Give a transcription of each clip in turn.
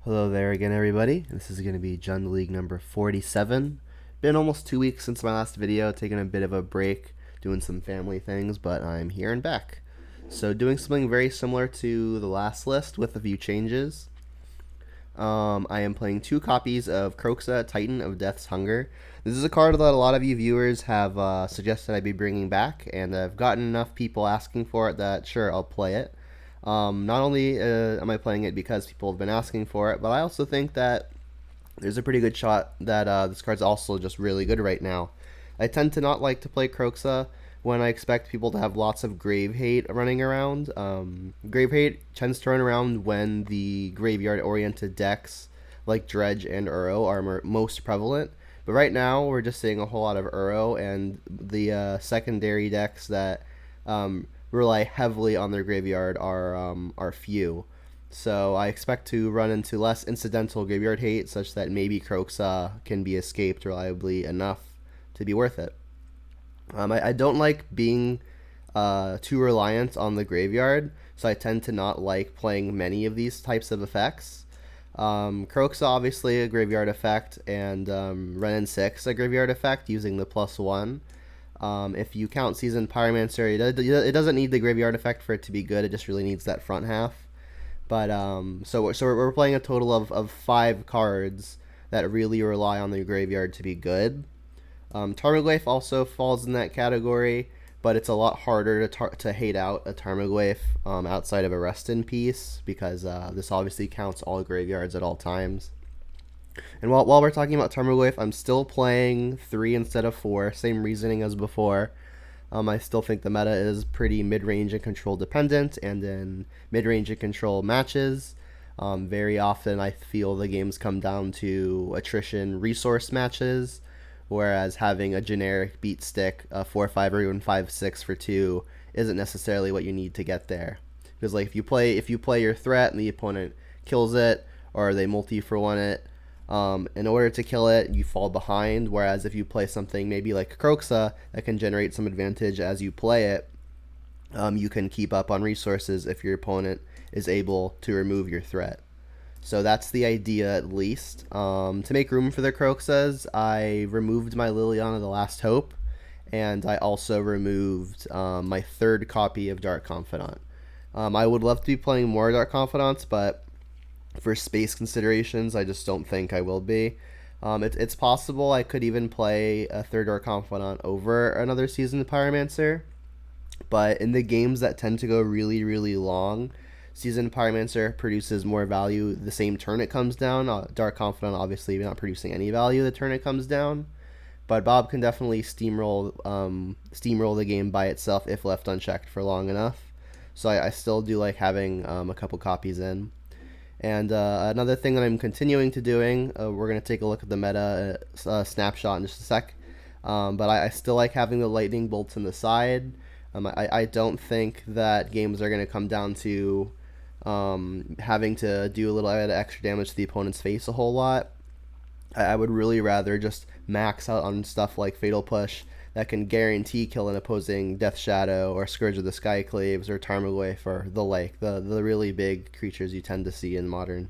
Hello there again, everybody. This is going to be Jund League number 47. Been almost 2 weeks since my last video, taking a bit of a break, doing some family things, but I'm here and back. So doing something very similar to the last list with a few changes. I am playing 2 copies of Kroxa, Titan of Death's Hunger. This is a card that a lot of you viewers have suggested I be bringing back, and I've gotten enough people asking for it that sure, I'll play it. Not only am I playing it because people have been asking for it, but I also think that there's a pretty good shot that this card's also just really good right now. I tend to not like to play Kroxa when I expect people to have lots of grave hate running around. Grave hate tends to run around when the graveyard-oriented decks like Dredge and Uro are most prevalent. But right now, we're just seeing a whole lot of Uro, and the secondary decks that rely heavily on their graveyard are few. So I expect to run into less incidental graveyard hate, such that maybe Kroxa can be escaped reliably enough to be worth it. I don't like being too reliant on the graveyard, so I tend to not like playing many of these types of effects. Kroxa obviously a graveyard effect, and Renin 6 a graveyard effect using the +1. If you count Seasoned Pyromancer, it doesn't need the graveyard effect for it to be good. It just really needs that front half. But so we're playing a total of 5 cards that really rely on the graveyard to be good. Tarmogoyf also falls in that category, but it's a lot harder to hate out a Tarmogoyf outside of a Rest in Peace, because this obviously counts all graveyards at all times. And while we're talking about Tarmogoyf, I'm still playing 3 instead of 4, same reasoning as before. I still think the meta is pretty mid-range and control dependent, and in mid-range and control matches, very often I feel the games come down to attrition resource matches, whereas having a generic beat stick, 4-5 or even 5-6 for 2, isn't necessarily what you need to get there. Because like if you play your threat and the opponent kills it, or they multi for 1 it, in order to kill it, you fall behind, whereas if you play something maybe like Kroxa that can generate some advantage as you play it, you can keep up on resources if your opponent is able to remove your threat. So that's the idea, at least. To make room for the Kroxas, I removed my Liliana the Last Hope, and I also removed my 3rd copy of Dark Confidant. I would love to be playing more Dark Confidants, but for space considerations, I just don't think I will be. It's possible I could even play a 3rd Dark Confidant over another Seasoned Pyromancer, but in the games that tend to go really, really long, Seasoned Pyromancer produces more value the same turn it comes down. Dark Confidant obviously not producing any value the turn it comes down, but Bob can definitely steamroll the game by itself if left unchecked for long enough. So I still do like having a couple copies in. And another thing that I'm continuing to doing, we're going to take a look at the meta snapshot in just a sec, but I still like having the lightning bolts in the side. I don't think that games are going to come down to having to do a little bit of extra damage to the opponent's face a whole lot. I would really rather just max out on stuff like Fatal Push that can guarantee kill an opposing Death Shadow or Scourge of the Skyclaves or Tarmogoyf or the like, the really big creatures you tend to see in Modern.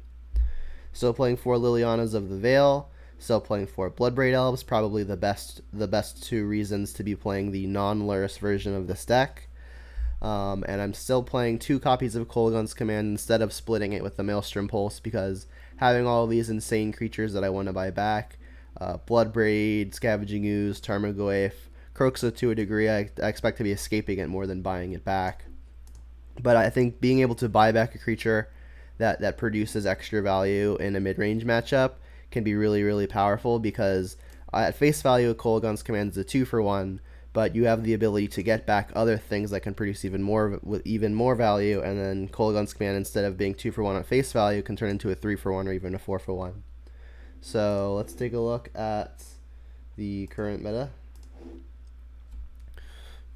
Still playing 4 Lilianas of the Veil, still playing 4 Bloodbraid Elves, probably the best 2 reasons to be playing the non-Lurrus version of this deck. And I'm still playing 2 copies of Kolaghan's Command instead of splitting it with the Maelstrom Pulse, because having all of these insane creatures that I want to buy back, Bloodbraid, Scavenging Ooze, Tarmogoyf, Kroxa to a degree, I expect to be escaping it more than buying it back. But I think being able to buy back a creature that produces extra value in a mid-range matchup can be really, really powerful, because at face value, Kolaghan's Command is a 2-for-1, but you have the ability to get back other things that can produce even more value, and then Kolaghan's Command, instead of being 2-for-1 at face value, can turn into a 3-for-1 or even a 4-for-1. So let's take a look at the current meta.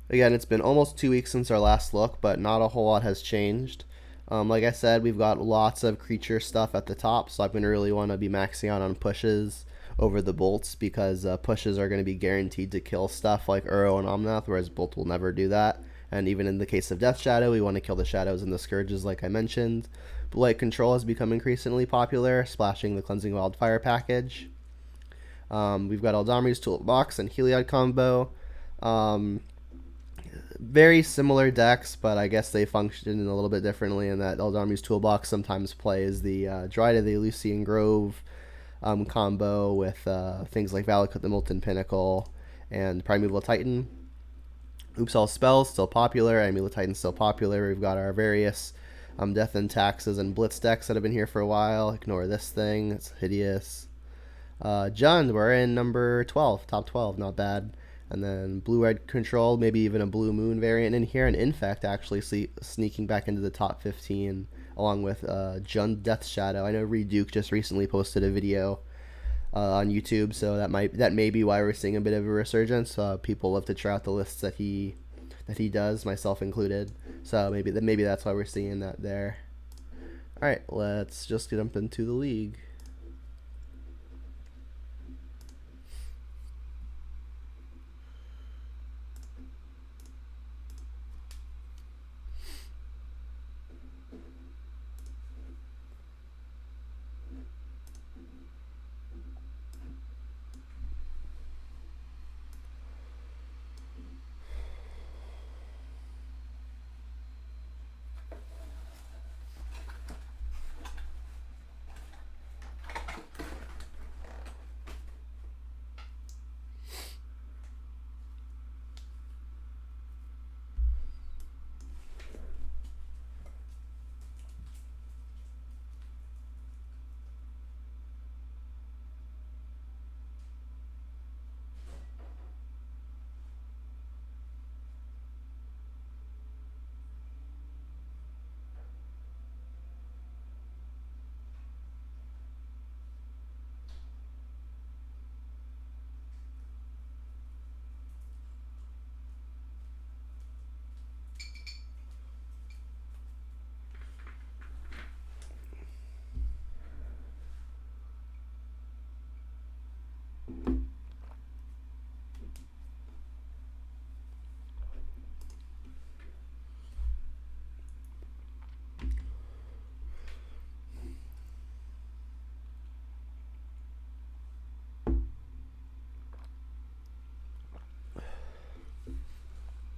Again, it's been almost 2 weeks since our last look, but not a whole lot has changed. Like I said, we've got lots of creature stuff at the top, so I'm going to really want to be maxing out on pushes over the bolts, because pushes are going to be guaranteed to kill stuff like Uro and Omnath, whereas bolt will never do that. And even in the case of Death Shadow, we want to kill the shadows and the scourges like I mentioned. Blight Control has become increasingly popular, splashing the Cleansing Wildfire package. We've got Eldamri's Toolbox and Heliod combo. Very similar decks, but I guess they function a little bit differently in that Eldamri's Toolbox sometimes plays the Dryad of the Elysian Grove combo with things like Valakut the Molten Pinnacle and Primeval Titan. Oops All Spells still popular. Amulet Titan's still popular. We've got our various Death and Taxes and Blitz decks that have been here for a while. Ignore this thing. It's hideous. Jund, we're in number 12. Top 12. Not bad. And then Blue-Red Control, maybe even a Blue Moon variant in here. And Infect actually sneaking back into the top 15 along with Jund Death Shadow. I know Reed Duke just recently posted a video on YouTube, so that may be why we're seeing a bit of a resurgence. People love to try out the lists that he does, myself included. So maybe that's why we're seeing that there. All right, let's just jump into the league.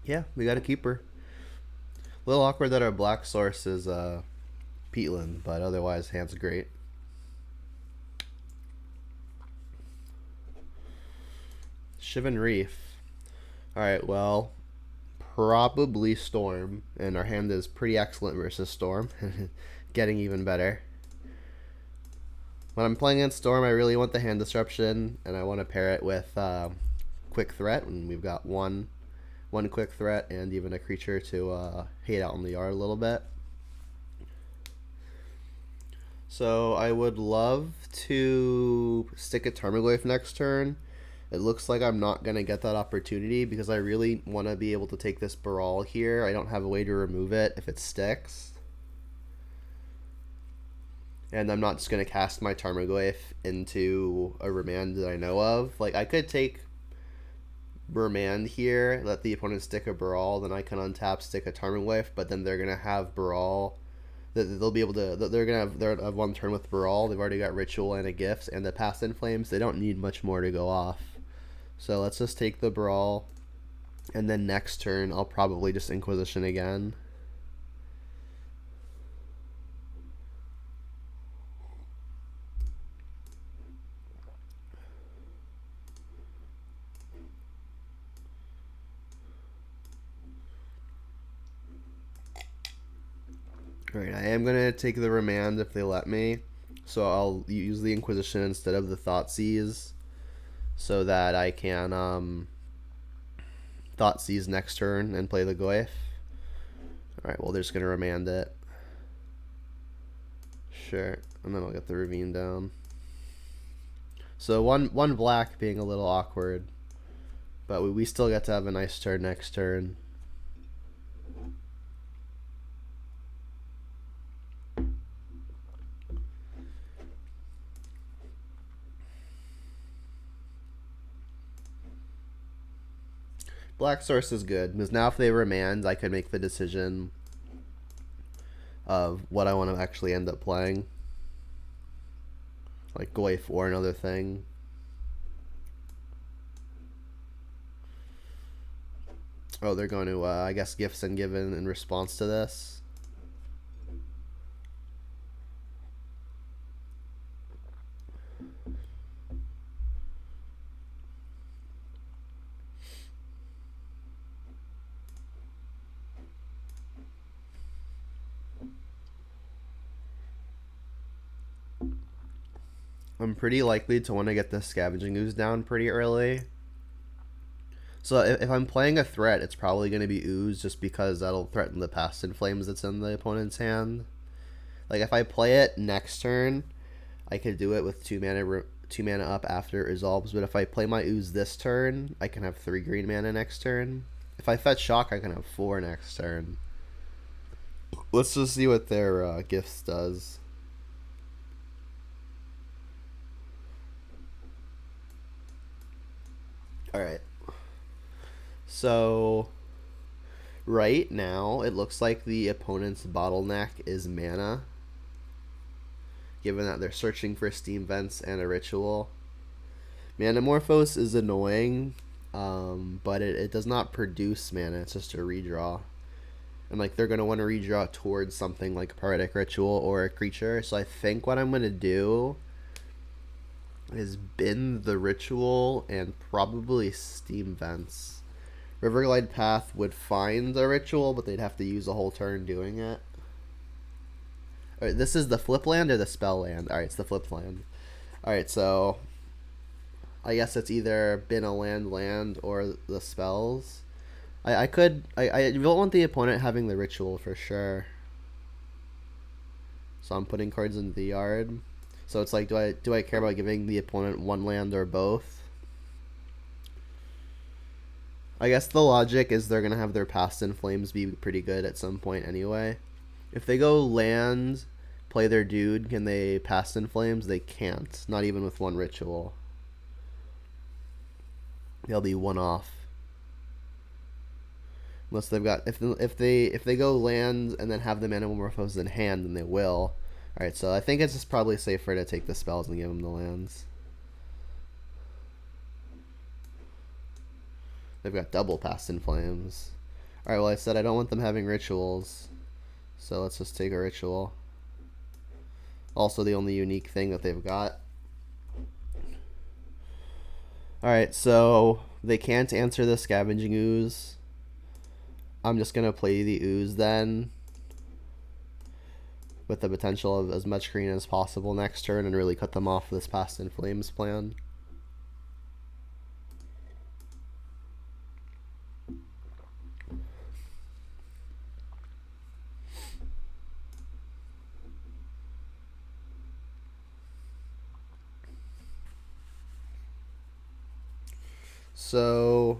Yeah, we got a keeper. A little awkward that our black source is Peatland, but otherwise hand's great. Shivan Reef. Alright, well, probably Storm, and our hand is pretty excellent versus Storm. Getting even better. When I'm playing against Storm, I really want the hand disruption, and I want to pair it with Quick Threat, and we've got one Quick Threat and even a creature to hate out in the yard a little bit. So I would love to stick a Tarmogoyf next turn. It looks like I'm not going to get that opportunity because I really want to be able to take this Baral here. I don't have a way to remove it if it sticks. And I'm not just going to cast my Tarmogoyf into a Remand that I know of. Like, I could take Remand here, let the opponent stick a Baral, then I can untap, stick a Tarmogoyf, but then they're going to have Baral. They'll be able to, they're have one turn with Baral. They've already got Ritual and a Gift and the Past in Flames. They don't need much more to go off. So let's just take the Baral, and then next turn I'll probably just Inquisition again. Alright, I am going to take the Remand if they let me. So I'll use the Inquisition instead of the Thoughtseize, so that I can Thoughtseize next turn and play the Goyf. Alright, well they're just going to Remand it. Sure, and then I'll get the Ravine down. So one black being a little awkward, but we still get to have a nice turn next turn. Black source is good because now if they Remand, I could make the decision of what I want to actually end up playing. Like Goyf or another thing. Oh, they're going to, I guess, Gifts and Given in response to this. I'm pretty likely to want to get the Scavenging Ooze down pretty early. So if I'm playing a threat, it's probably going to be Ooze just because that'll threaten the Past in Flames that's in the opponent's hand. Like if I play it next turn, I could do it with 2 mana up after it resolves. But if I play my Ooze this turn, I can have 3 green mana next turn. If I fetch Shock, I can have 4 next turn. Let's just see what their Gifts does. Alright. So, right now, it looks like the opponent's bottleneck is mana. Given that they're searching for Steam Vents and a Ritual. Manamorphose is annoying, but it does not produce mana. It's just a redraw. And like they're going to want to redraw towards something like a Poetic Ritual or a creature. So I think what I'm going to do is bin the Ritual and probably Steam Vents. Riverglide Path would find the Ritual, but they'd have to use a whole turn doing it. Alright, this is the flip land or the spell land? Alright, it's the flip land. Alright, so I guess it's either bin a land or the spells. I don't want the opponent having the Ritual for sure. So I'm putting cards into the yard. So it's like, do I care about giving the opponent 1 land or both? I guess the logic is they're going to have their Past in Flames be pretty good at some point anyway. If they go land, play their dude, can they Past in Flames? They can't. Not even with 1 Ritual. They'll be 1 off. Unless they've got, if they go land and then have the Manamorphose in hand, then they will. Alright, so I think it's just probably safer to take the spells and give them the lands. They've got double Past in Flames. Alright, well I said I don't want them having rituals. So let's just take a ritual. Also the only unique thing that they've got. Alright, so they can't answer the Scavenging Ooze. I'm just going to play the Ooze then. With the potential of as much green as possible next turn and really cut them off this Past in Flames plan. So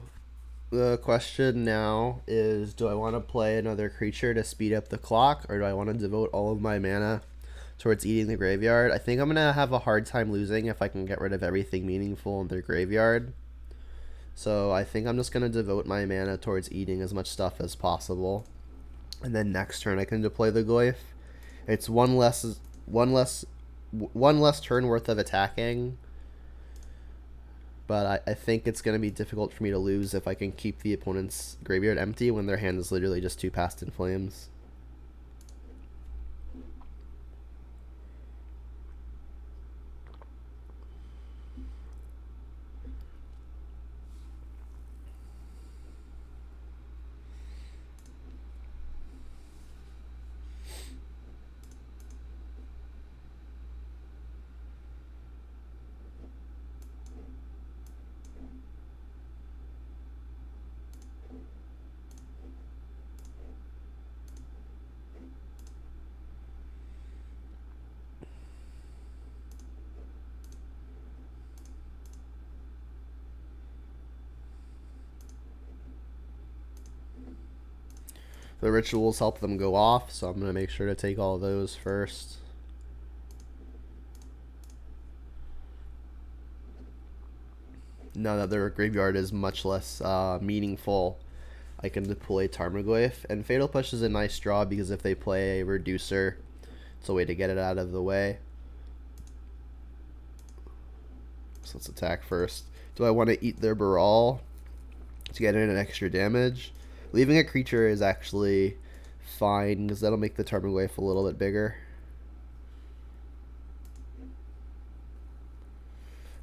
the question now is, do I want to play another creature to speed up the clock, or do I want to devote all of my mana towards eating the graveyard? I think I'm going to have a hard time losing if I can get rid of everything meaningful in their graveyard. So I think I'm just going to devote my mana towards eating as much stuff as possible. And then next turn I can deploy the Goyf. It's one less turn worth of attacking. But I think it's going to be difficult for me to lose if I can keep the opponent's graveyard empty when their hand is literally just 2 Past in Flames. The rituals help them go off, so I'm going to make sure to take all of those first. Now that their graveyard is much less meaningful I can deploy Tarmogoyf, and Fatal Push is a nice draw because if they play a Reducer, it's a way to get it out of the way. So let's attack first. Do I want to eat their Baral to get in an extra damage? Leaving a creature is actually fine because that'll make the Tarmogoyf a little bit bigger.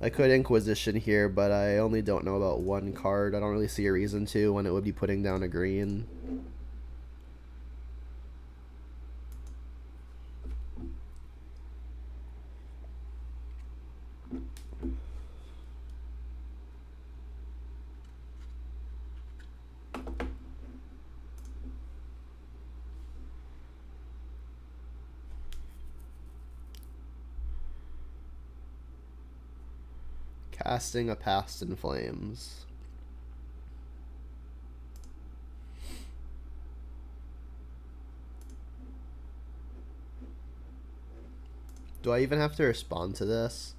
I could Inquisition here, but I only don't know about one card. I don't really see a reason to when it would be putting down a green. Casting a Past in Flames. Do I even have to respond to this?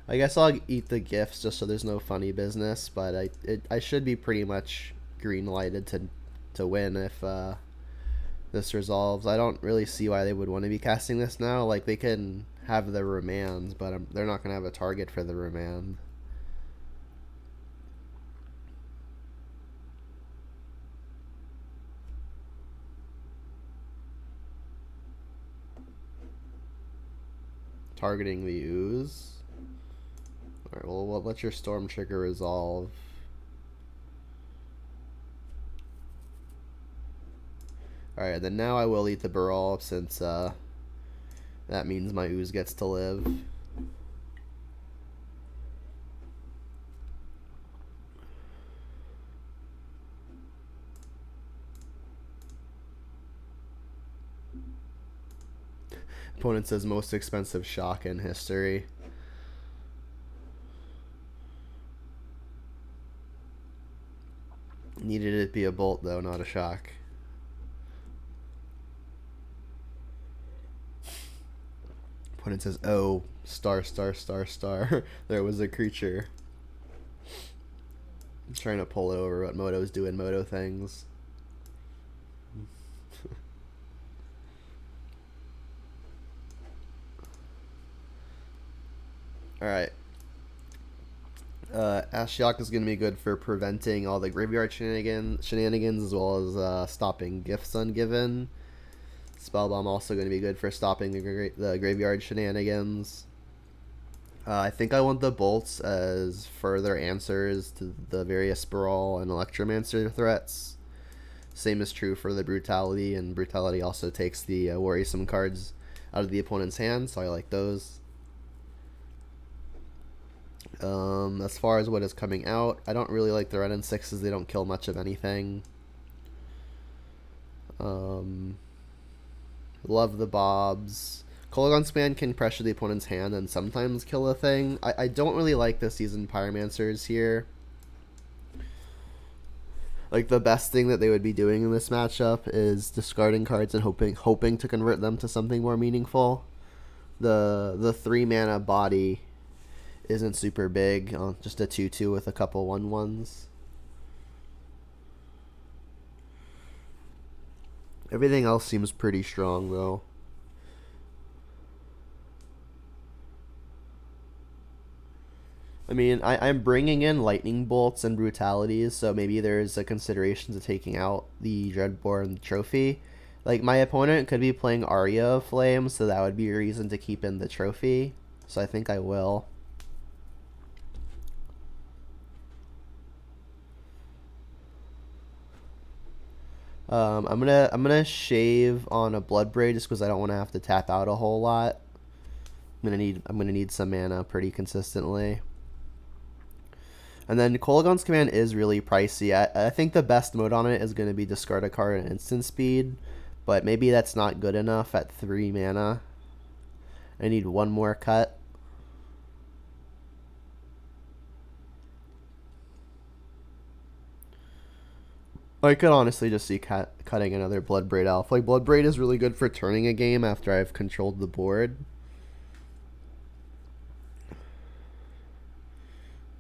I guess I'll eat the gifts just so there's no funny business, but I should be pretty much green lighted to win if this resolves. I don't really see why they would want to be casting this now. Like, they can have the Remands, but they're not going to have a target for the Remand. Targeting the Ooze. Alright, well, we'll let your Storm Trigger resolve. Alright, then now I will eat the Baral since that means my Ooze gets to live. Opponent says most expensive shock in history. Needed it to be a bolt though, not a shock. Opponent says, oh, star, star, star, star. There was a creature. I'm trying to pull it over what Moto's doing Moto things. Alright. Ashiok is going to be good for preventing all the graveyard shenanigans as well as stopping gifts ungiven. Spellbomb also going to be good for stopping the graveyard shenanigans. I think I want the bolts as further answers to the various Sprawl and Electromancer threats. Same is true for the Brutality, and Brutality also takes the worrisome cards out of the opponent's hand, so I like those. As far as what is coming out, I don't really like the red and sixes. They don't kill much of anything. Love the Bobs. Kolaghan's Command can pressure the opponent's hand and sometimes kill a thing. I don't really like the Seasoned Pyromancers here. Like, the best thing that they would be doing in this matchup is discarding cards and hoping to convert them to something more meaningful. The 3-mana body isn't super big, just a 2/2 with a couple 1/1s. Everything else seems pretty strong though. I mean, I'm bringing in Lightning Bolts and Brutalities, so maybe there's a consideration to taking out the Dreadborn trophy. Like, my opponent could be playing Aria of Flame, so that would be a reason to keep in the trophy. So I think I will. I'm gonna shave on a Bloodbraid just because I don't want to have to tap out a whole lot. I'm gonna need some mana pretty consistently. And then Kolaghan's Command is really pricey. I think the best mode on it is going to be discard a card and instant speed, but maybe that's not good enough at 3 mana. I need one more cut. I could honestly just see cutting another Bloodbraid Elf. Like, Bloodbraid is really good for turning a game after I've controlled the board.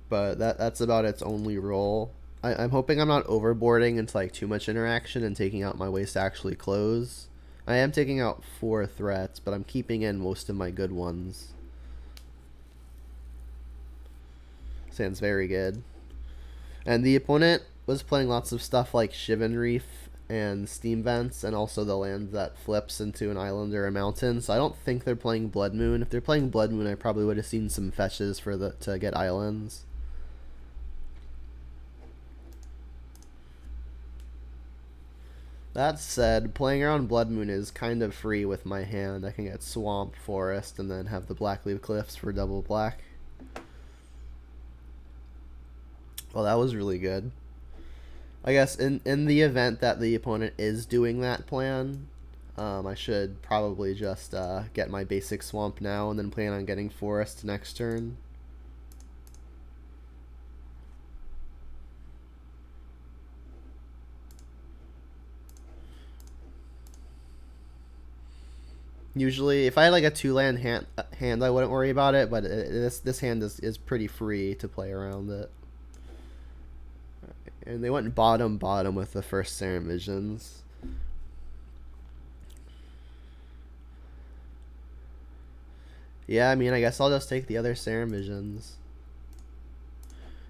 but that's about its only role. I'm hoping I'm not overboarding into like too much interaction and taking out my ways to actually close. I am taking out 4 threats, but I'm keeping in most of my good ones. Sounds very good. And the opponent was playing lots of stuff like Shivan Reef and Steam Vents, and also the land that flips into an island or a mountain. So I don't think they're playing Blood Moon. If they're playing Blood Moon, I probably would have seen some fetches for to get islands. That said, playing around Blood Moon is kind of free with my hand. I can get Swamp, Forest, and then have the Blackleaf Cliffs for double black. Well, that was really good. I guess in the event that the opponent is doing that plan, I should probably just get my basic Swamp now and then plan on getting Forest next turn. Usually, if I had like a 2-land hand, I wouldn't worry about it, but this hand is pretty free to play around it. And they went bottom with the first Serum Visions. Yeah, I mean, I guess I'll just take the other Serum Visions.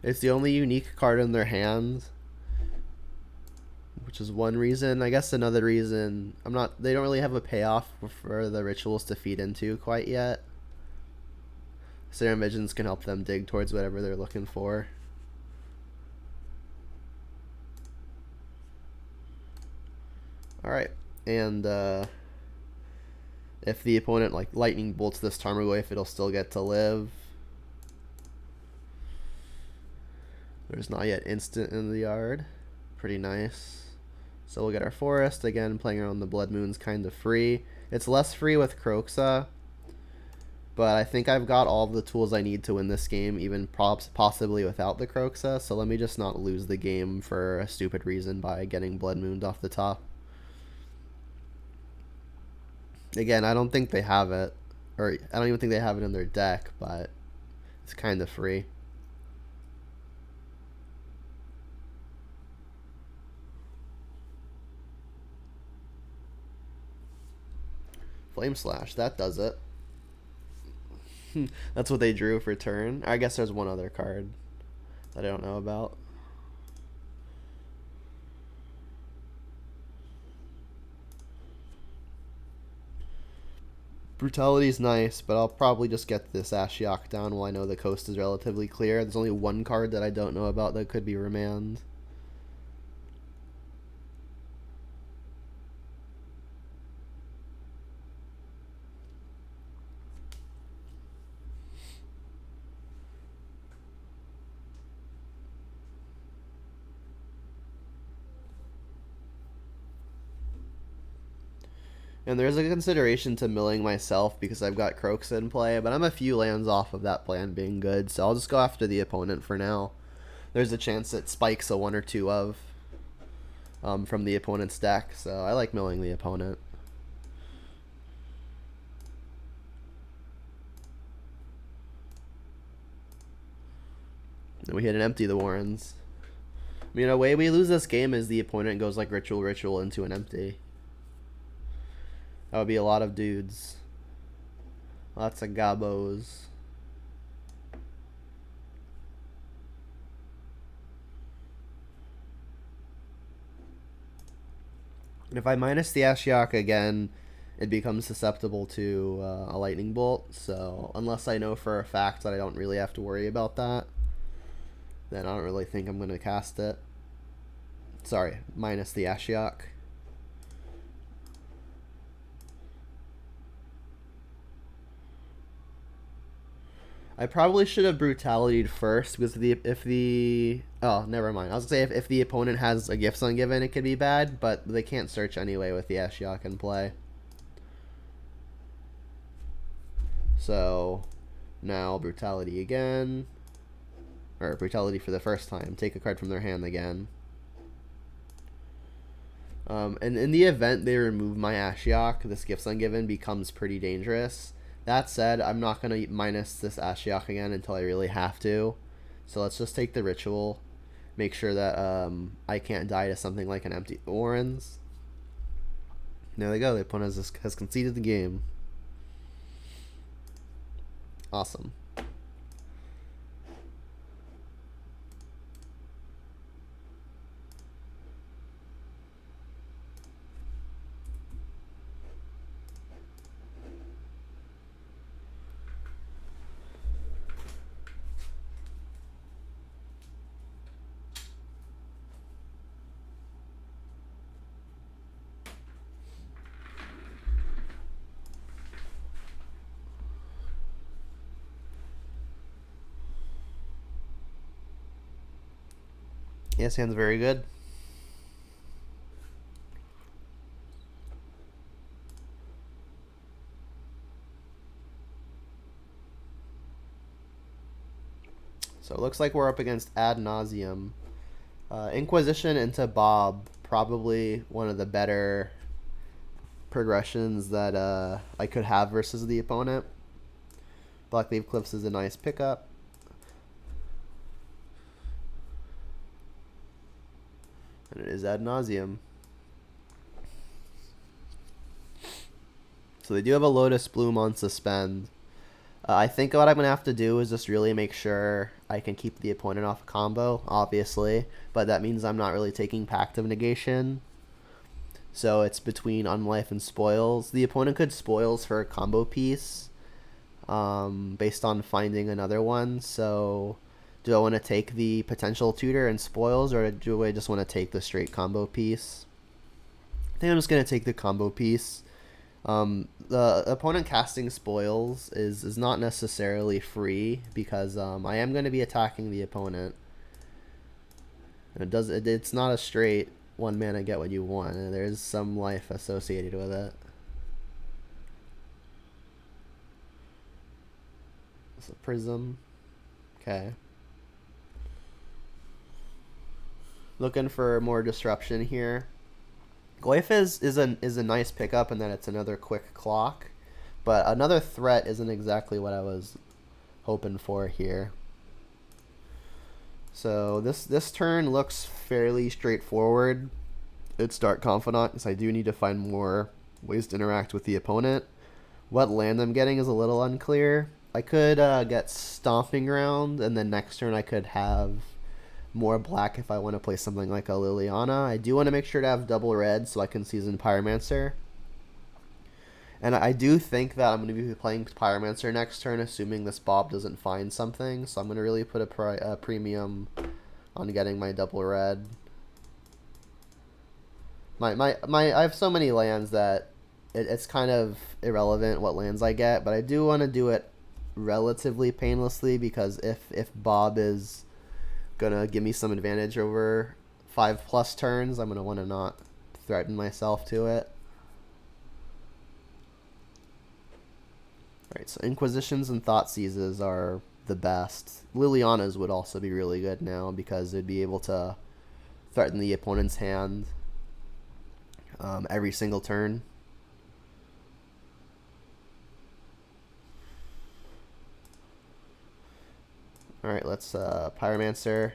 It's the only unique card in their hand, which is one reason. I guess another reason, they don't really have a payoff for the rituals to feed into quite yet. Serum Visions can help them dig towards whatever they're looking for. Alright, and if the opponent like lightning bolts this Tarmogoyf, it'll still get to live. There's not yet instant in the yard. Pretty nice. So we'll get our Forest. Again, playing around the Blood Moon's kind of free. It's less free with Kroxa, but I think I've got all of the tools I need to win this game, even possibly without the Kroxa. So let me just not lose the game for a stupid reason by getting Blood Mooned off the top. Again, I don't think they have it, or I don't even think they have it in their deck, but it's kind of free. Flame Slash, that does it. That's what they drew for turn. I guess there's one other card that I don't know about. Brutality's nice, but I'll probably just get this Ashiok down while I know the coast is relatively clear. There's only one card that I don't know about that could be Remand. And there's a consideration to milling myself because I've got Kroxa in play, but I'm a few lands off of that plan being good, so I'll just go after the opponent for now. There's a chance it spikes a 1 or 2 of from the opponent's deck, so I like milling the opponent. And we hit an empty the Warrens. I mean, a way we lose this game is the opponent goes like Ritual into an empty. That would be a lot of dudes. Lots of gobos. And if I minus the Ashiok again, it becomes susceptible to a lightning bolt. So unless I know for a fact that I don't really have to worry about that, then I don't really think I'm going to cast it. Sorry, minus the Ashiok. I probably should have Brutality'd first, because oh, never mind. I was going to say if the opponent has a Gifts Ungiven, it could be bad, but they can't search anyway with the Ashiok in play. So now Brutality again, or Brutality for the first time. Take a card from their hand again. And in the event they remove my Ashiok, this Gifts Ungiven becomes pretty dangerous. That said, I'm not going to minus this Ashiok again until I really have to. So let's just take the ritual. Make sure that I can't die to something like an empty Warrens. There they go. The opponent has conceded the game. Awesome. Yes, hand's very good. So it looks like we're up against Ad Nauseam. Inquisition into Bob, probably one of the better progressions that I could have versus the opponent. Blackleaf Cliffs is a nice pickup. And it is Ad Nauseam. So they do have a Lotus Bloom on Suspend. I think what I'm going to have to do is just really make sure I can keep the opponent off a combo, obviously. But that means I'm not really taking Pact of Negation. So it's between Unlife and Spoils. The opponent could Spoils for a combo piece based on finding another one. So do I want to take the potential tutor and Spoils, or do I just want to take the straight combo piece? I think I'm just going to take the combo piece. The opponent casting Spoils is not necessarily free because I am going to be attacking the opponent. And it's not a straight 1 mana get what you want, and there's some life associated with it. It's a Prism. Okay. Looking for more disruption here. Goyf is a nice pickup in that it's another quick clock, but another threat isn't exactly what I was hoping for here. So this turn looks fairly straightforward. It's Dark Confidant, because I do need to find more ways to interact with the opponent. What land I'm getting is a little unclear. I could get Stomping Ground, and then next turn I could have more black if I want to play something like a Liliana. I do want to make sure to have double red so I can season Pyromancer. And I do think that I'm going to be playing Pyromancer next turn, assuming this Bob doesn't find something. So I'm going to really put a premium on getting my double red. I have so many lands that it's kind of irrelevant what lands I get, but I do want to do it relatively painlessly, because if Bob is gonna give me some advantage over 5+ turns, I'm gonna want to not threaten myself to it. Alright, so Inquisitions and Thoughtseizes are the best. Liliana's would also be really good now, because it'd be able to threaten the opponent's hand every single turn. Alright, let's Pyromancer.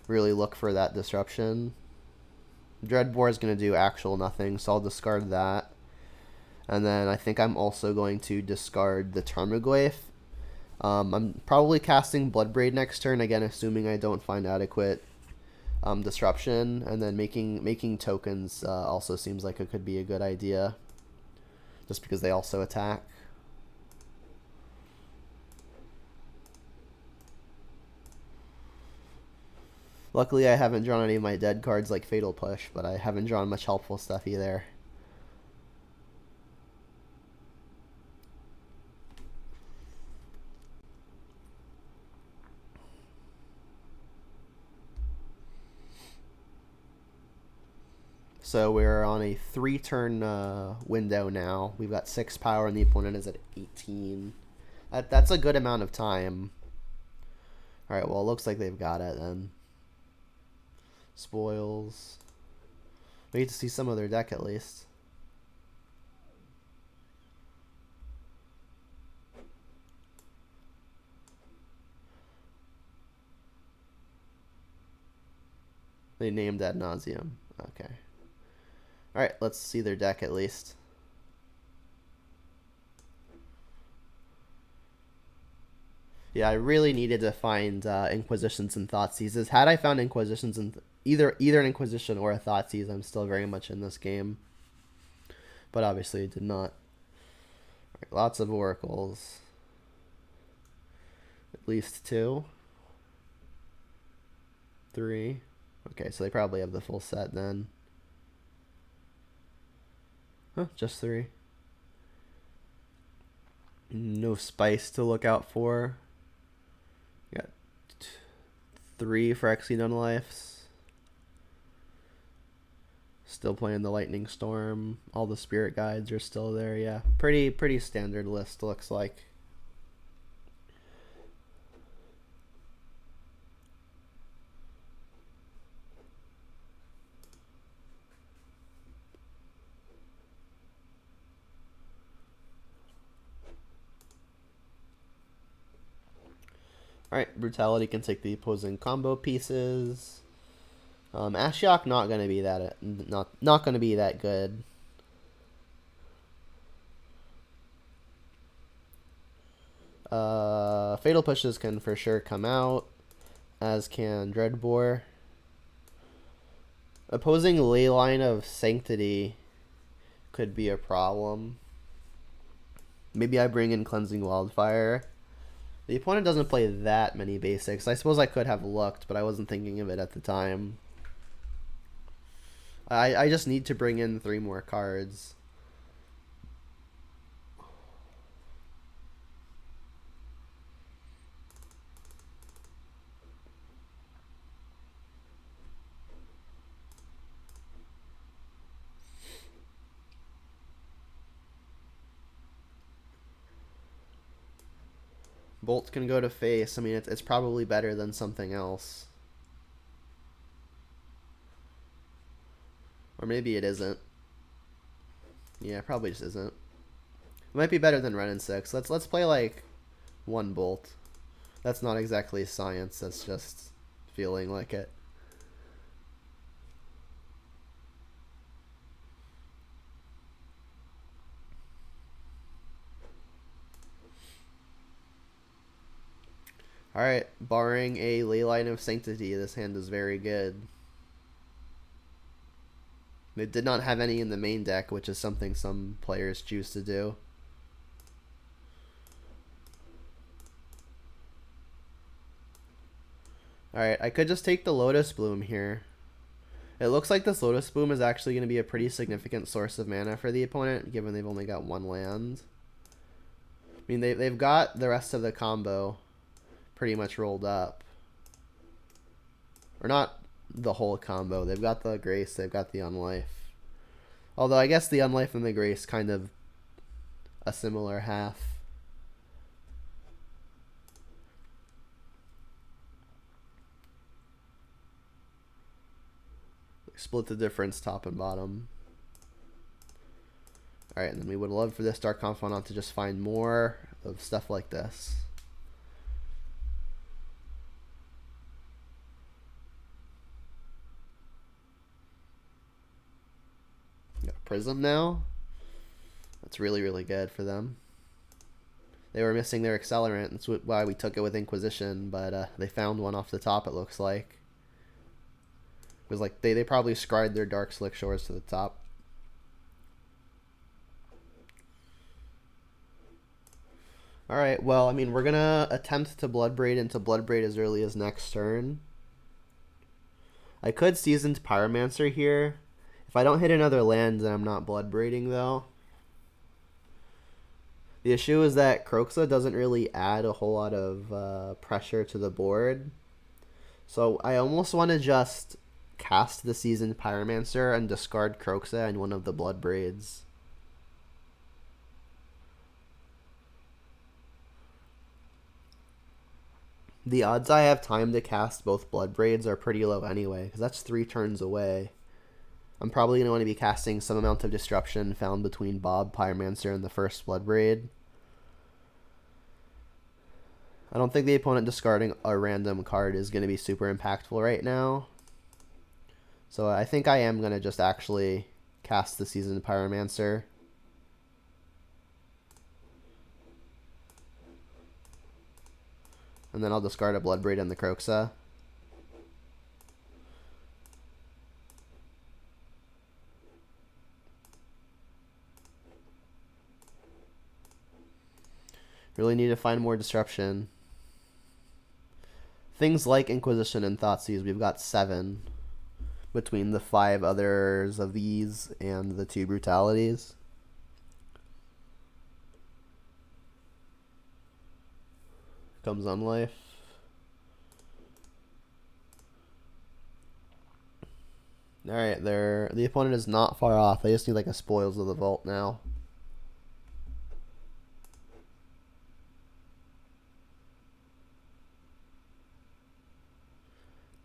Really look for that disruption. Dreadbore is going to do actual nothing, so I'll discard that. And then I think I'm also going to discard the Tarmogoyf. I'm probably casting Bloodbraid next turn, again assuming I don't find adequate disruption. And then making tokens also seems like it could be a good idea, just because they also attack. Luckily, I haven't drawn any of my dead cards like Fatal Push, but I haven't drawn much helpful stuff either. So we're on a 3-turn window now. We've got 6 power and the opponent is at 18. That's a good amount of time. Alright, well, it looks like they've got it then. Spoils. We get to see some of their deck at least. They named that Nauseam. Okay. Alright, let's see their deck at least. Yeah, I really needed to find Inquisitions and Thoughtseizes. Had I found Inquisitions and either an Inquisition or a Thoughtseize, I'm still very much in this game. But obviously it did not. Right, lots of oracles. At least 2. 3. Okay, so they probably have the full set then. Huh, just 3. No spice to look out for. Got 3 for Phyrexian Unlives. Still playing the Lightning Storm. All the Spirit Guides are still there, yeah. Pretty standard list, looks like. Alright, Brutality can take the opposing combo pieces. Ashiok not gonna be that not gonna be that good. Fatal Pushes can for sure come out, as can Dreadbore. Opposing Leyline of Sanctity could be a problem. Maybe I bring in Cleansing Wildfire. The opponent doesn't play that many basics. I suppose I could have looked, but I wasn't thinking of it at the time. I just need to bring in 3 more cards. Bolt can go to face. I mean, it's probably better than something else. Or maybe it isn't. Yeah, probably just isn't. It might be better than Ren and 6. Let's play like 1 Bolt. That's not exactly science, that's just feeling like it. Alright, barring a Leyline of Sanctity, this hand is very good. They did not have any in the main deck, which is something some players choose to do. Alright, I could just take the Lotus Bloom here. It looks like this Lotus Bloom is actually going to be a pretty significant source of mana for the opponent, given they've only got 1 land. I mean, they've got the rest of the combo pretty much rolled up. Or not the whole combo. They've got the Grace, they've got the Unlife. Although I guess the Unlife and the Grace kind of a similar half. Split the difference top and bottom. Alright, and then we would love for this Dark Confidant to just find more of stuff like this. Got Prism now. That's really good for them. They were missing their accelerant. That's why we took it with Inquisition, but they found one off the top, it looks like. It was like they probably scried their Dark Slick Shores to the top. Alright, well, I mean, we're gonna attempt to Bloodbraid into Bloodbraid as early as next turn. I could Seasoned Pyromancer here. If I don't hit another land, then I'm not Bloodbraiding, though. The issue is that Kroxa doesn't really add a whole lot of pressure to the board. So I almost want to just cast the Seasoned Pyromancer and discard Kroxa and one of the Bloodbraids. The odds I have time to cast both Bloodbraids are pretty low anyway, because that's 3 turns away. I'm probably going to want to be casting some amount of Disruption found between Bob, Pyromancer, and the first Bloodbraid. I don't think the opponent discarding a random card is going to be super impactful right now. So I think I am going to just actually cast the Seasoned Pyromancer. And then I'll discard a Bloodbraid and the Kroxa. Really need to find more disruption. Things like Inquisition and Thoughtseize, we've got 7 between the 5 others of these and the 2 brutalities. Comes on life. Alright, the opponent is not far off. They just need like a Spoils of the Vault now.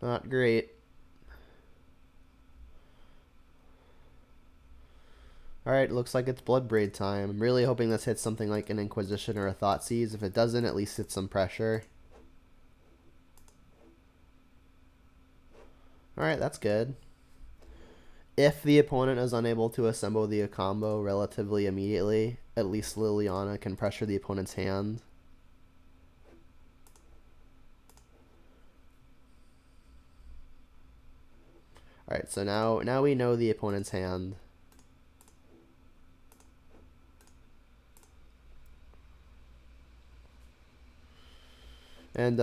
Not great. Alright, looks like it's Bloodbraid time. I'm really hoping this hits something like an Inquisition or a Thoughtseize. If it doesn't, at least it's some pressure. Alright, that's good. If the opponent is unable to assemble the combo relatively immediately, at least Liliana can pressure the opponent's hand. Alright, so now we know the opponent's hand. And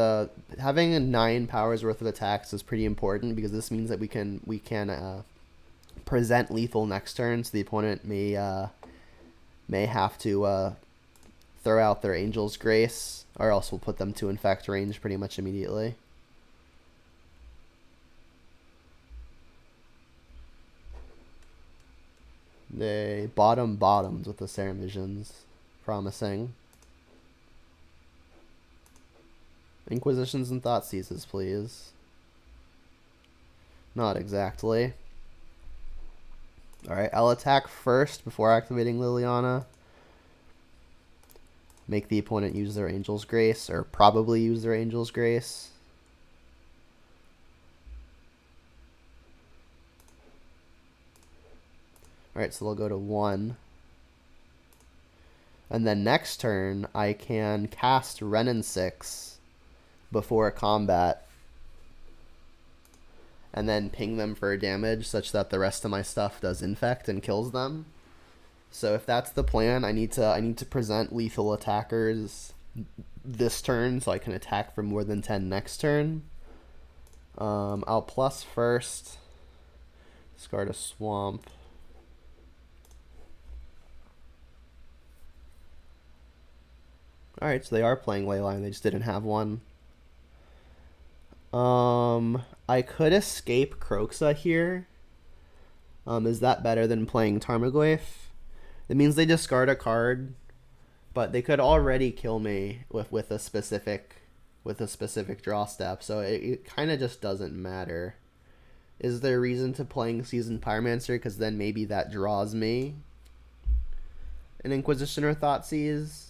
having 9 powers worth of attacks is pretty important because this means that we can present lethal next turn, so the opponent may have to throw out their Angel's Grace, or else we'll put them to infect range pretty much immediately. They bottoms with the Serum Visions. Promising. Inquisitions and Thoughtseizes, please. Not exactly. Alright, I'll attack first before activating Liliana. Make the opponent use their Angel's Grace, or probably use their Angel's Grace. Alright, so they'll go to 1. And then next turn, I can cast Renin 6 before combat. And then ping them for damage such that the rest of my stuff does infect and kills them. So if that's the plan, I need to present lethal attackers this turn so I can attack for more than 10 next turn. I'll plus first. Discard a swamp. Alright, so they are playing Leyline, they just didn't have one. I could escape Kroxa here. Is that better than playing Tarmogoyf? It means they discard a card, but they could already kill me with a specific draw step, so it kind of just doesn't matter. Is there a reason to playing Seasoned Pyromancer? Because then maybe that draws me an Inquisition or Thoughtseize.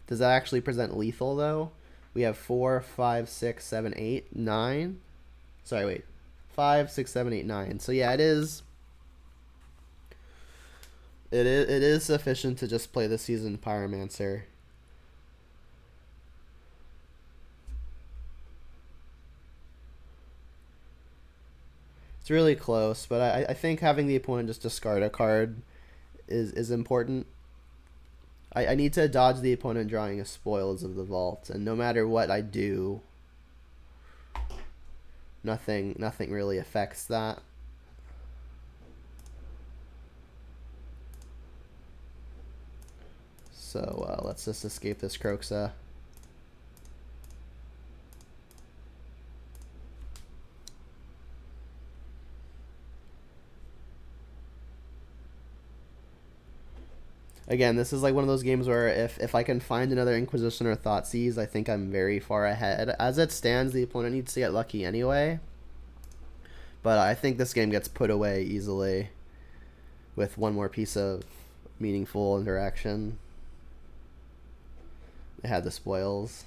Does that actually present lethal though? We have 4, 5, 6, 7, 8, 9. Sorry, wait. 5, 6, 7, 8, 9. So yeah, it is. It is sufficient to just play the Seasoned Pyromancer. It's really close, but I think having the opponent just discard a card is important. I need to dodge the opponent drawing a Spoils of the Vault, and no matter what I do, nothing really affects that. So let's just escape this Kroxa. Again, this is like one of those games where if I can find another Inquisition or Thoughtseize, I think I'm very far ahead. As it stands, the opponent needs to get lucky anyway. But I think this game gets put away easily with one more piece of meaningful interaction. They had the Spoils.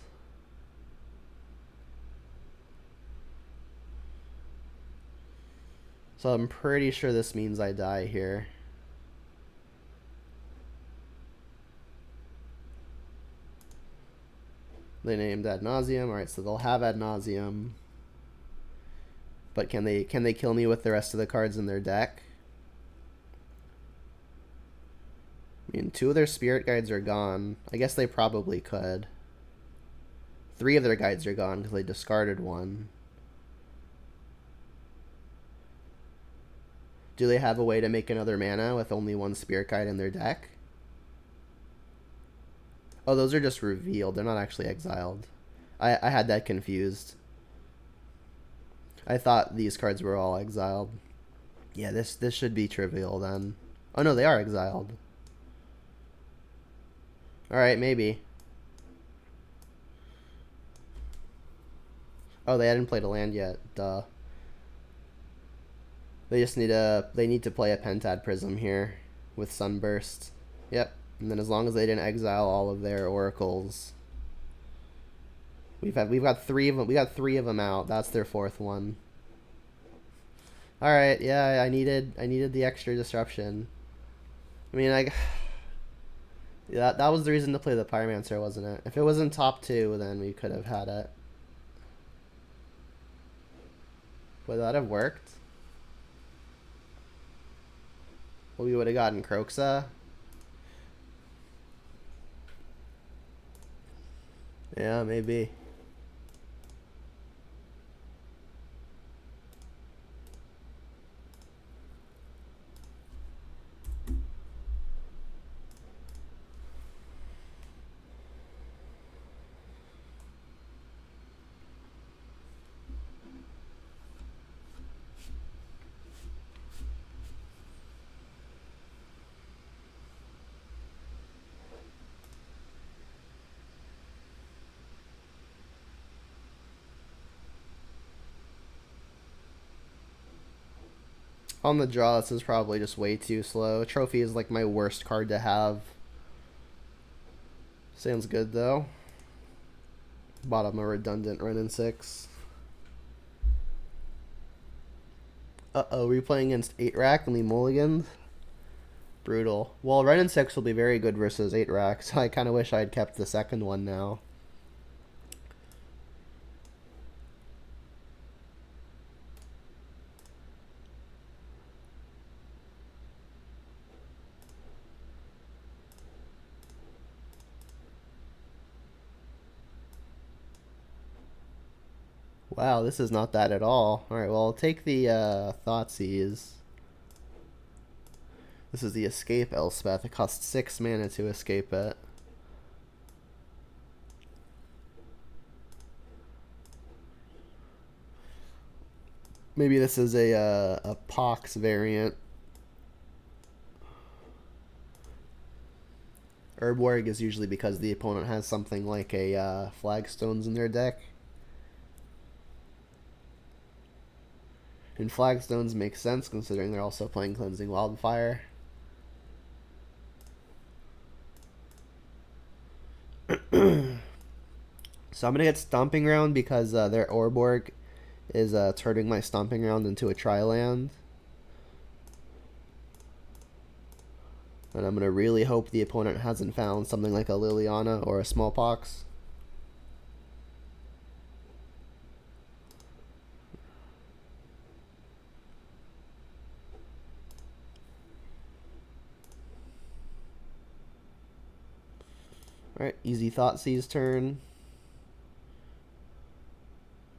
So I'm pretty sure this means I die here. They named Ad Nauseam. Alright, so they'll have Ad Nauseam. But can they kill me with the rest of the cards in their deck? I mean, 2 of their spirit guides are gone. I guess they probably could. 3 of their guides are gone because they discarded 1. Do they have a way to make another mana with only 1 spirit guide in their deck? Oh, those are just revealed. They're not actually exiled. I had that confused. I thought these cards were all exiled. Yeah, this should be trivial then. Oh no, they are exiled. Alright, maybe. Oh, they hadn't played a land yet. Duh. They just need to play a Pentad Prism here with Sunburst. Yep. And then as long as they didn't exile all of their oracles. We've got 3 of them. We got 3 of them out. That's their 4th one. All right, yeah, I needed the extra disruption. I mean, yeah, that was the reason to play the Pyromancer, wasn't it? If it was in top 2, then we could have had it. Would that have worked? Well, we would have gotten Croxa. Yeah, maybe. On the draw, this is probably just way too slow. Trophy is like my worst card to have. Sounds good though. Bottom a redundant run in 6. Uh-oh, we're playing against 8-rack and we mulliganed? Brutal. Well, run in 6 will be very good versus 8-rack, so I kind of wish I had kept the second one now. Wow, this is not that at all. Alright, well, I'll take the Thoughtseize. This is the Escape Elspeth. It costs 6 mana to escape it. Maybe this is a Pox variant. Urborg is usually because the opponent has something like a Flagstones in their deck. And Flagstones make sense considering they're also playing Cleansing Wildfire. So I'm going to get Stomping Ground because their Urborg is turning my Stomping Ground into a Tri-land. And I'm going to really hope the opponent hasn't found something like a Liliana or a Smallpox. Alright, easy Thoughtseize turn.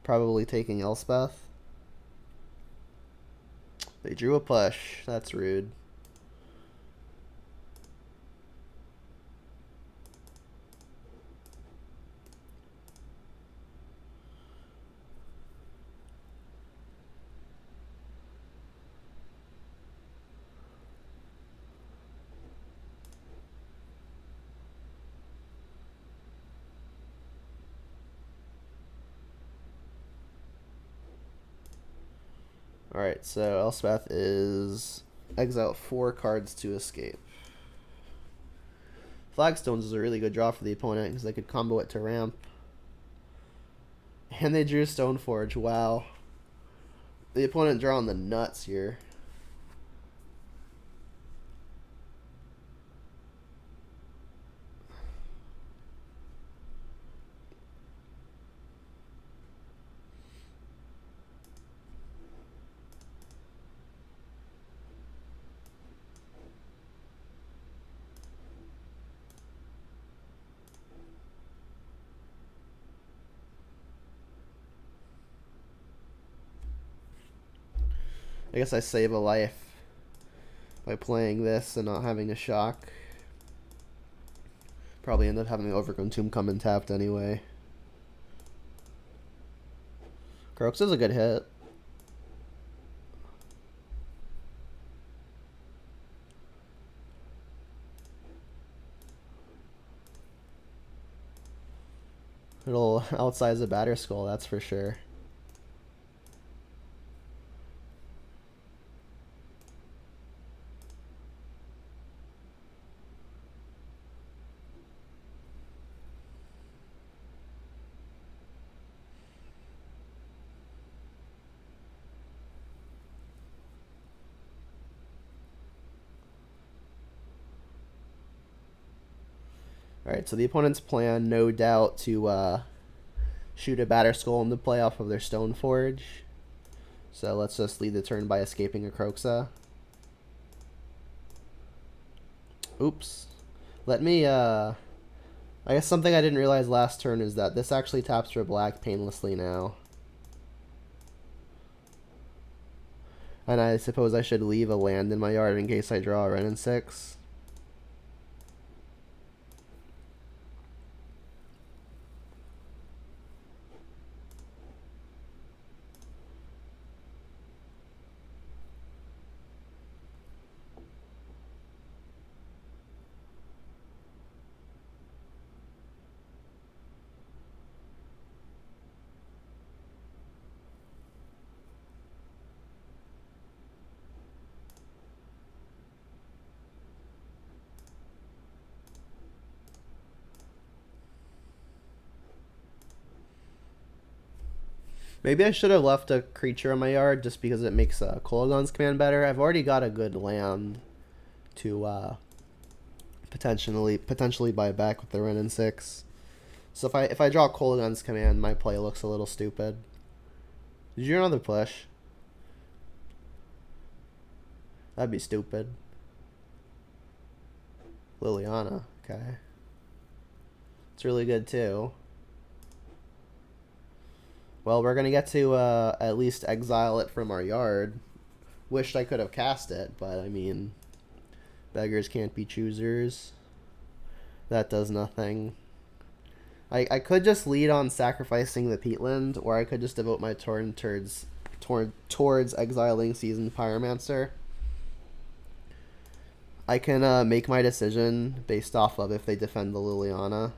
Probably taking Elspeth. They drew a push. That's rude. Alright, so Elspeth is exile 4 cards to escape. Flagstones is a really good draw for the opponent because they could combo it to ramp. And they drew Stoneforge, wow. The opponent drawing the nuts here. I guess I save a life by playing this and not having a shock. Probably end up having the Overgrown Tomb come in tapped anyway. Croaks is a good hit. It'll outsize a batter skull, that's for sure. Alright, so the opponent's plan, no doubt, to shoot a batter skull in the play off of their Stoneforge. So let's just lead the turn by escaping a Croxa. Oops. Let me, I guess something I didn't realize last turn is that this actually taps for black painlessly now. And I suppose I should leave a land in my yard in case I draw a Wrenn and 6. Maybe I should have left a creature in my yard just because it makes Kolaghan's command better. I've already got a good land to potentially buy back with the Wrenn and 6. So if I draw Kolaghan's command, my play looks a little stupid. Did you do another push? That'd be stupid. Liliana, okay. It's really good too. Well, we're going to get to at least exile it from our yard. Wished I could have cast it, but I mean, beggars can't be choosers. That does nothing. I could just lead on sacrificing the peatland, or I could just devote my turn towards exiling Seasoned Pyromancer. I can make my decision based off of if they defend the Liliana.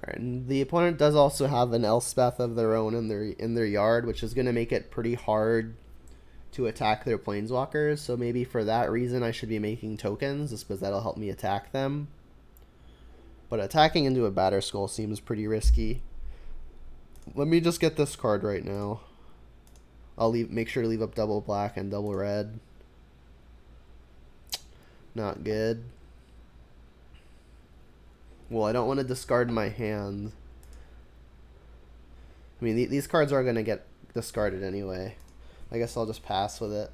Alright, and the opponent does also have an Elspeth of their own in their yard, which is going to make it pretty hard to attack their planeswalkers. So maybe for that reason I should be making tokens, just because that'll help me attack them. But attacking into a batter skull seems pretty risky. Let me just get this card right now. I'll make sure to leave up double black and double red. Not good. Well, I don't want to discard my hand. I mean, these cards are going to get discarded anyway. I guess I'll just pass with it.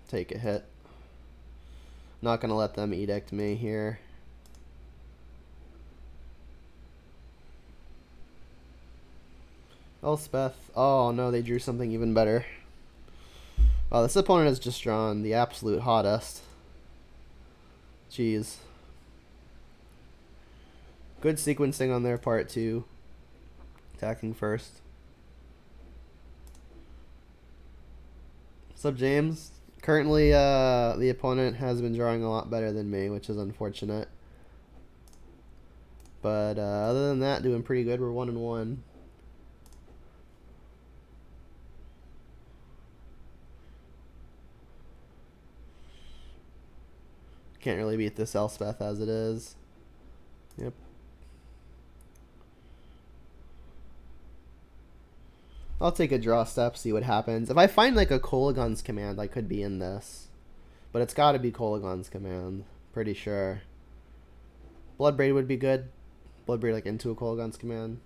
Take a hit. Not going to let them edict me here. Elspeth. Oh no, they drew something even better. Oh, this opponent has just drawn the absolute hottest. Jeez. Good sequencing on their part too. Attacking first. What's up, James? Currently, the opponent has been drawing a lot better than me, which is unfortunate. But other than that, doing pretty good. We're 1-1. Can't really beat this Elspeth as it is. Yep. I'll take a draw step, see what happens. If I find like a Kolagon's command, I could be in this. But it's got to be Kolagon's command. Pretty sure. Bloodbraid would be good. Bloodbraid like into a Kolagon's command.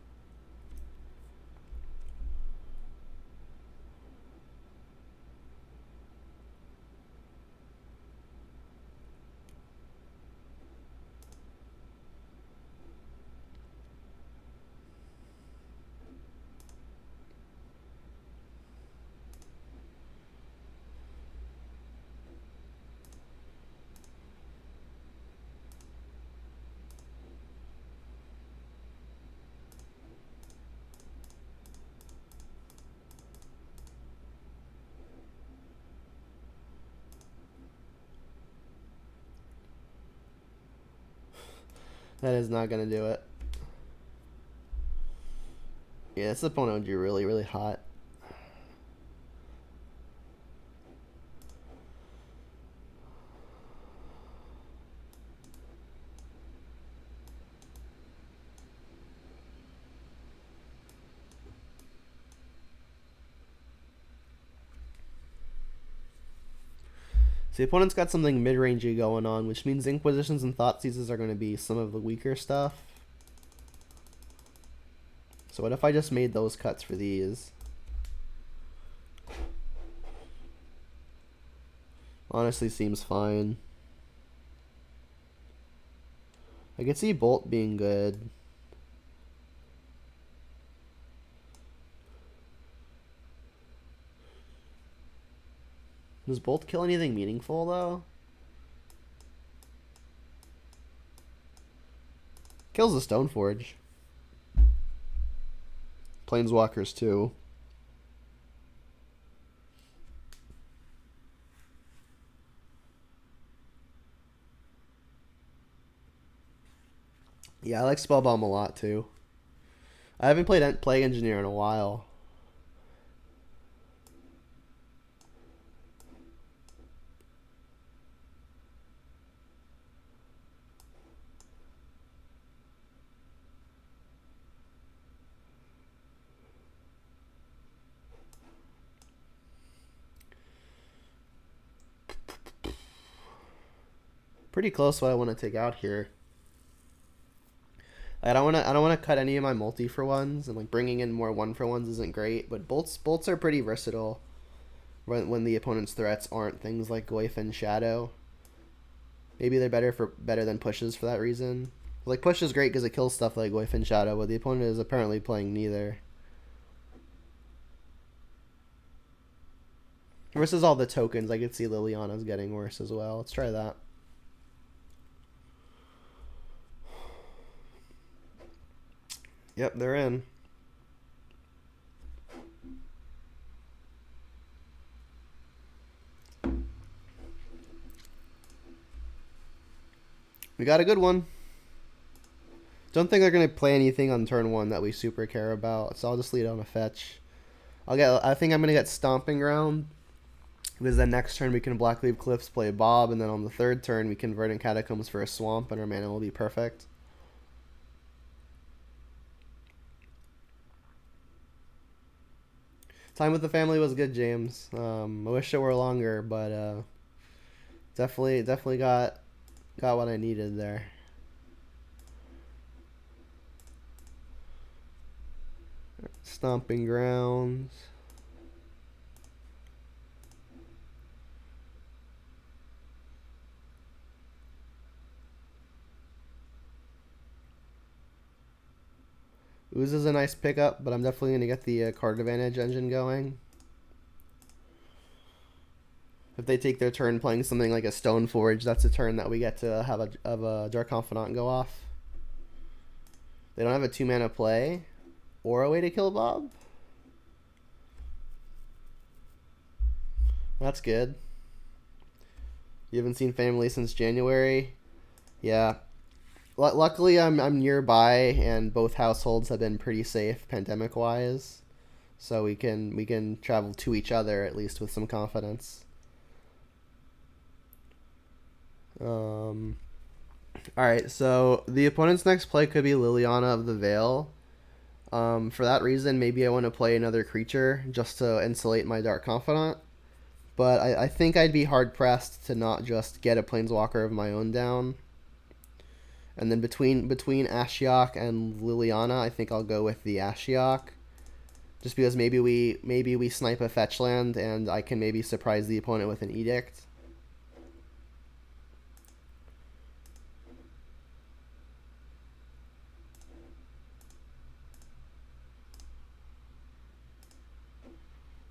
That is not going to do it. Yeah, this opponent would be really, really hot. So the opponent's got something mid-rangey going on, which means Inquisitions and Thoughtseizes are going to be some of the weaker stuff. So what if I just made those cuts for these? Honestly, seems fine. I could see Bolt being good. Does Bolt kill anything meaningful, though? Kills the Stoneforge. Planeswalkers, too. Yeah, I like Spellbomb a lot, too. I haven't played Plague Engineer in a while. Pretty close what I want to take out here. I don't want to cut any of my multi for ones, and like bringing in more 1-for-1s isn't great, but bolts are pretty versatile when the opponent's threats aren't things like Goyf Shadow. Maybe they're better than pushes for that reason. Like push is great because it kills stuff like Goyf Shadow, but the opponent is apparently playing neither. Versus all the tokens, I could see Liliana's getting worse as well. Let's try that. Yep, they're in. We got a good one. Don't think they're going to play anything on turn 1 that we super care about, so I'll just lead on a fetch. I think I'm going to get Stomping Ground, because then next turn we can Blackleaf Cliffs, play Bob, and then on the third turn we can Verdant Catacombs for a Swamp, and our mana will be perfect. Time with the family was good, James. I wish it were longer, but definitely got what I needed there. Stomping Grounds. Ooze is a nice pickup, but I'm definitely going to get the card advantage engine going. If they take their turn playing something like a Stoneforge, that's a turn that we get to have a Dark Confidant go off. They don't have a 2-mana play or a way to kill Bob. That's good. You haven't seen family since January? Yeah. Luckily, I'm nearby, and both households have been pretty safe pandemic-wise, so we can travel to each other at least with some confidence. All right, so the opponent's next play could be Liliana of the Veil. For that reason, maybe I want to play another creature just to insulate my Dark Confidant. But I think I'd be hard-pressed to not just get a Planeswalker of my own down. And then between Ashiok and Liliana, I think I'll go with the Ashiok. Just because maybe we snipe a fetch land and I can maybe surprise the opponent with an Edict.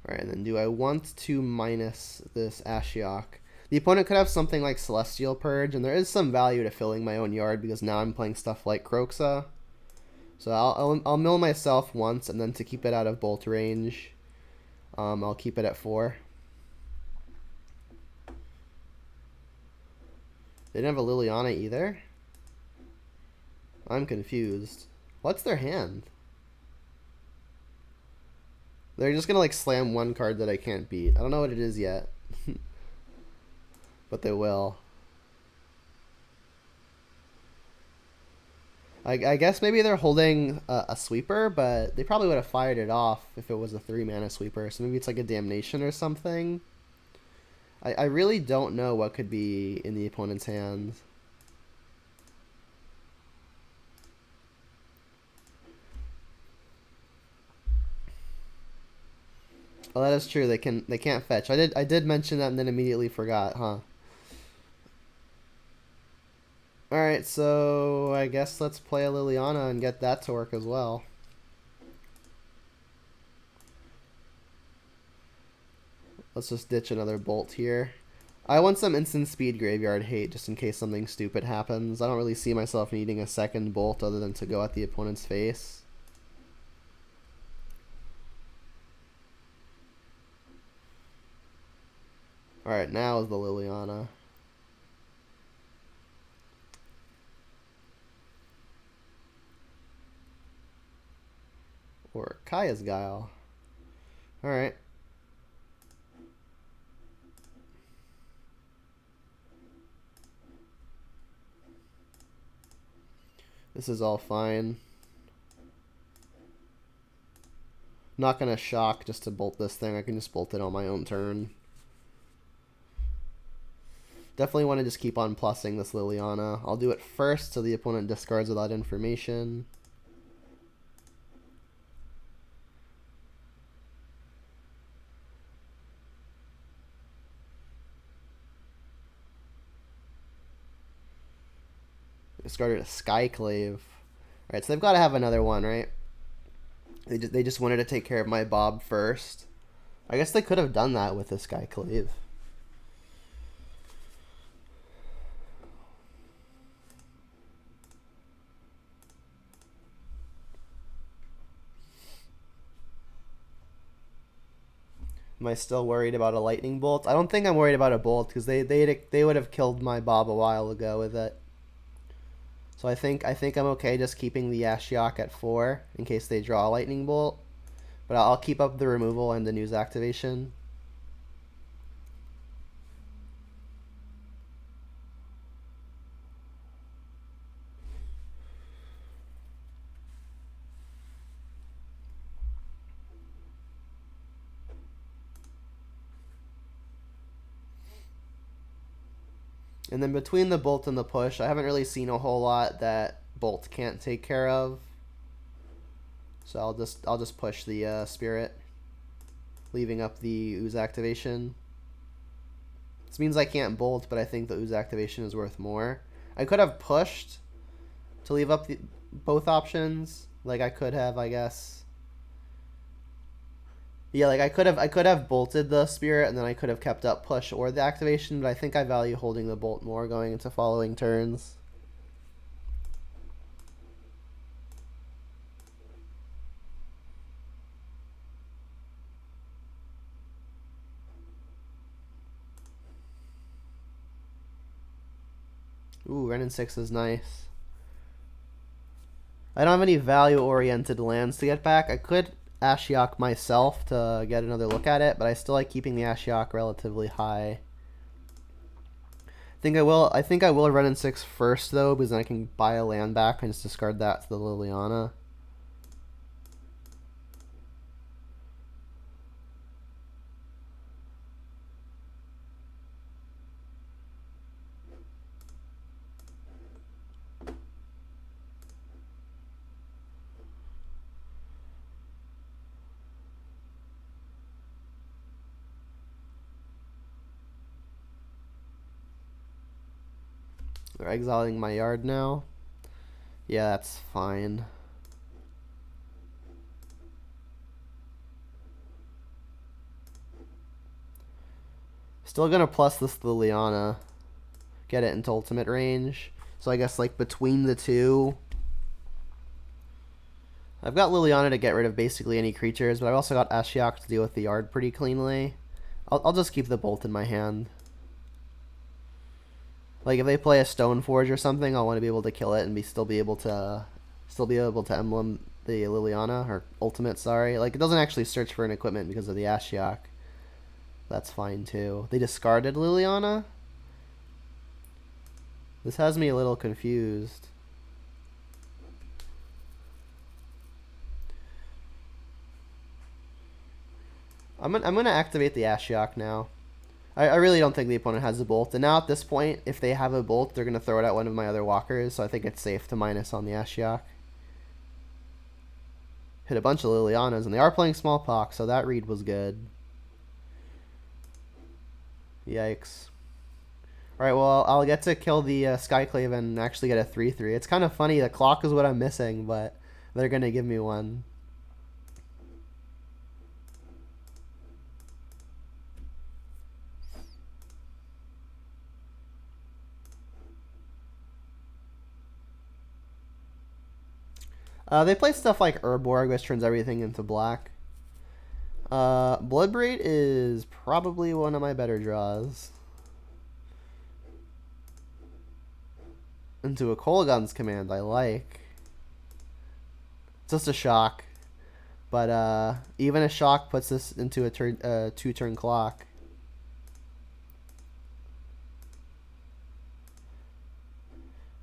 Alright, and then do I want to minus this Ashiok? The opponent could have something like Celestial Purge, and there is some value to filling my own yard because now I'm playing stuff like Kroxa. So I'll mill myself once, and then to keep it out of bolt range, I'll keep it at 4. They didn't have a Liliana either? I'm confused. What's their hand? They're just gonna like slam one card that I can't beat. I don't know what it is yet. But they will. I guess maybe they're holding a sweeper, but they probably would have fired it off if it was a 3-mana sweeper. So maybe it's like a damnation or something. I really don't know what could be in the opponent's hands. Oh, that is true. They can't fetch. I did mention that and then immediately forgot, huh? Alright, so I guess let's play a Liliana and get that to work as well. Let's just ditch another bolt here. I want some instant speed graveyard hate just in case something stupid happens. I don't really see myself needing a second bolt other than to go at the opponent's face. Alright, now is the Liliana. Or Kaya's Guile. Alright. This is all fine. Not gonna shock just to bolt this thing. I can just bolt it on my own turn. Definitely want to just keep on plussing this Liliana. I'll do it first so the opponent discards without information. Discarded a Skyclave. Alright, so they've got to have another one, right? They just wanted to take care of my Bob first. I guess they could have done that with the Skyclave. Am I still worried about a lightning bolt? I don't think I'm worried about a bolt because they would have killed my Bob a while ago with it. So I think I'm okay just keeping the Ashiok at 4 in case they draw a lightning bolt. But I'll keep up the removal and the news activation. And then between the bolt and the push, I haven't really seen a whole lot that bolt can't take care of. So I'll just push the spirit, leaving up the ooze activation. This means I can't bolt, but I think the ooze activation is worth more. I could have pushed to leave up both options. Like I could have, I guess. Yeah, like I could have bolted the spirit and then I could have kept up push or the activation, but I think I value holding the bolt more going into following turns. Ooh, Renin 6 is nice. I don't have any value-oriented lands to get back. I could Ashiok myself to get another look at it, but I still like keeping the Ashiok relatively high. I think I will run in 6 first though, because then I can buy a land back and just discard that to the Liliana. They're exiling my yard now. Yeah, that's fine. Still gonna plus this Liliana. Get it into ultimate range. So I guess like between the two, I've got Liliana to get rid of basically any creatures, but I've also got Ashiok to deal with the yard pretty cleanly. I'll just keep the bolt in my hand. Like if they play a Stoneforge or something, I'll want to be able to kill it and still be able to emblem the Liliana or ultimate. Sorry, like it doesn't actually search for an equipment because of the Ashiok. That's fine too. They discarded Liliana. This has me a little confused. I'm gonna activate the Ashiok now. I really don't think the opponent has a bolt. And now at this point, if they have a bolt, they're going to throw it at one of my other walkers. So I think it's safe to minus on the Ashiok. Hit a bunch of Lilianas, and they are playing Smallpox, so that read was good. Yikes. Alright, well, I'll get to kill the Skyclave and actually get a 3-3. It's kind of funny. The clock is what I'm missing, but they're going to give me one. They play stuff like Urborg, which turns everything into black. Bloodbraid is probably one of my better draws. Into a Kolaghan's Command, I like. Just a shock. But even a shock puts this into a 2-turn clock.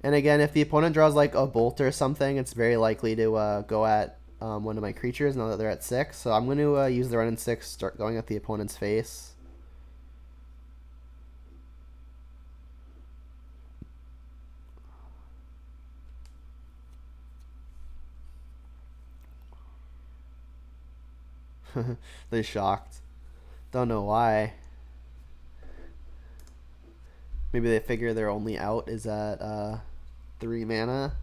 And again, if the opponent draws like a bolt or something, it's very likely to go at one of my creatures now that they're at 6. So I'm going to use the run in 6, start going at the opponent's face. They're shocked. Don't know why. Maybe they figure their only out is at 3 mana.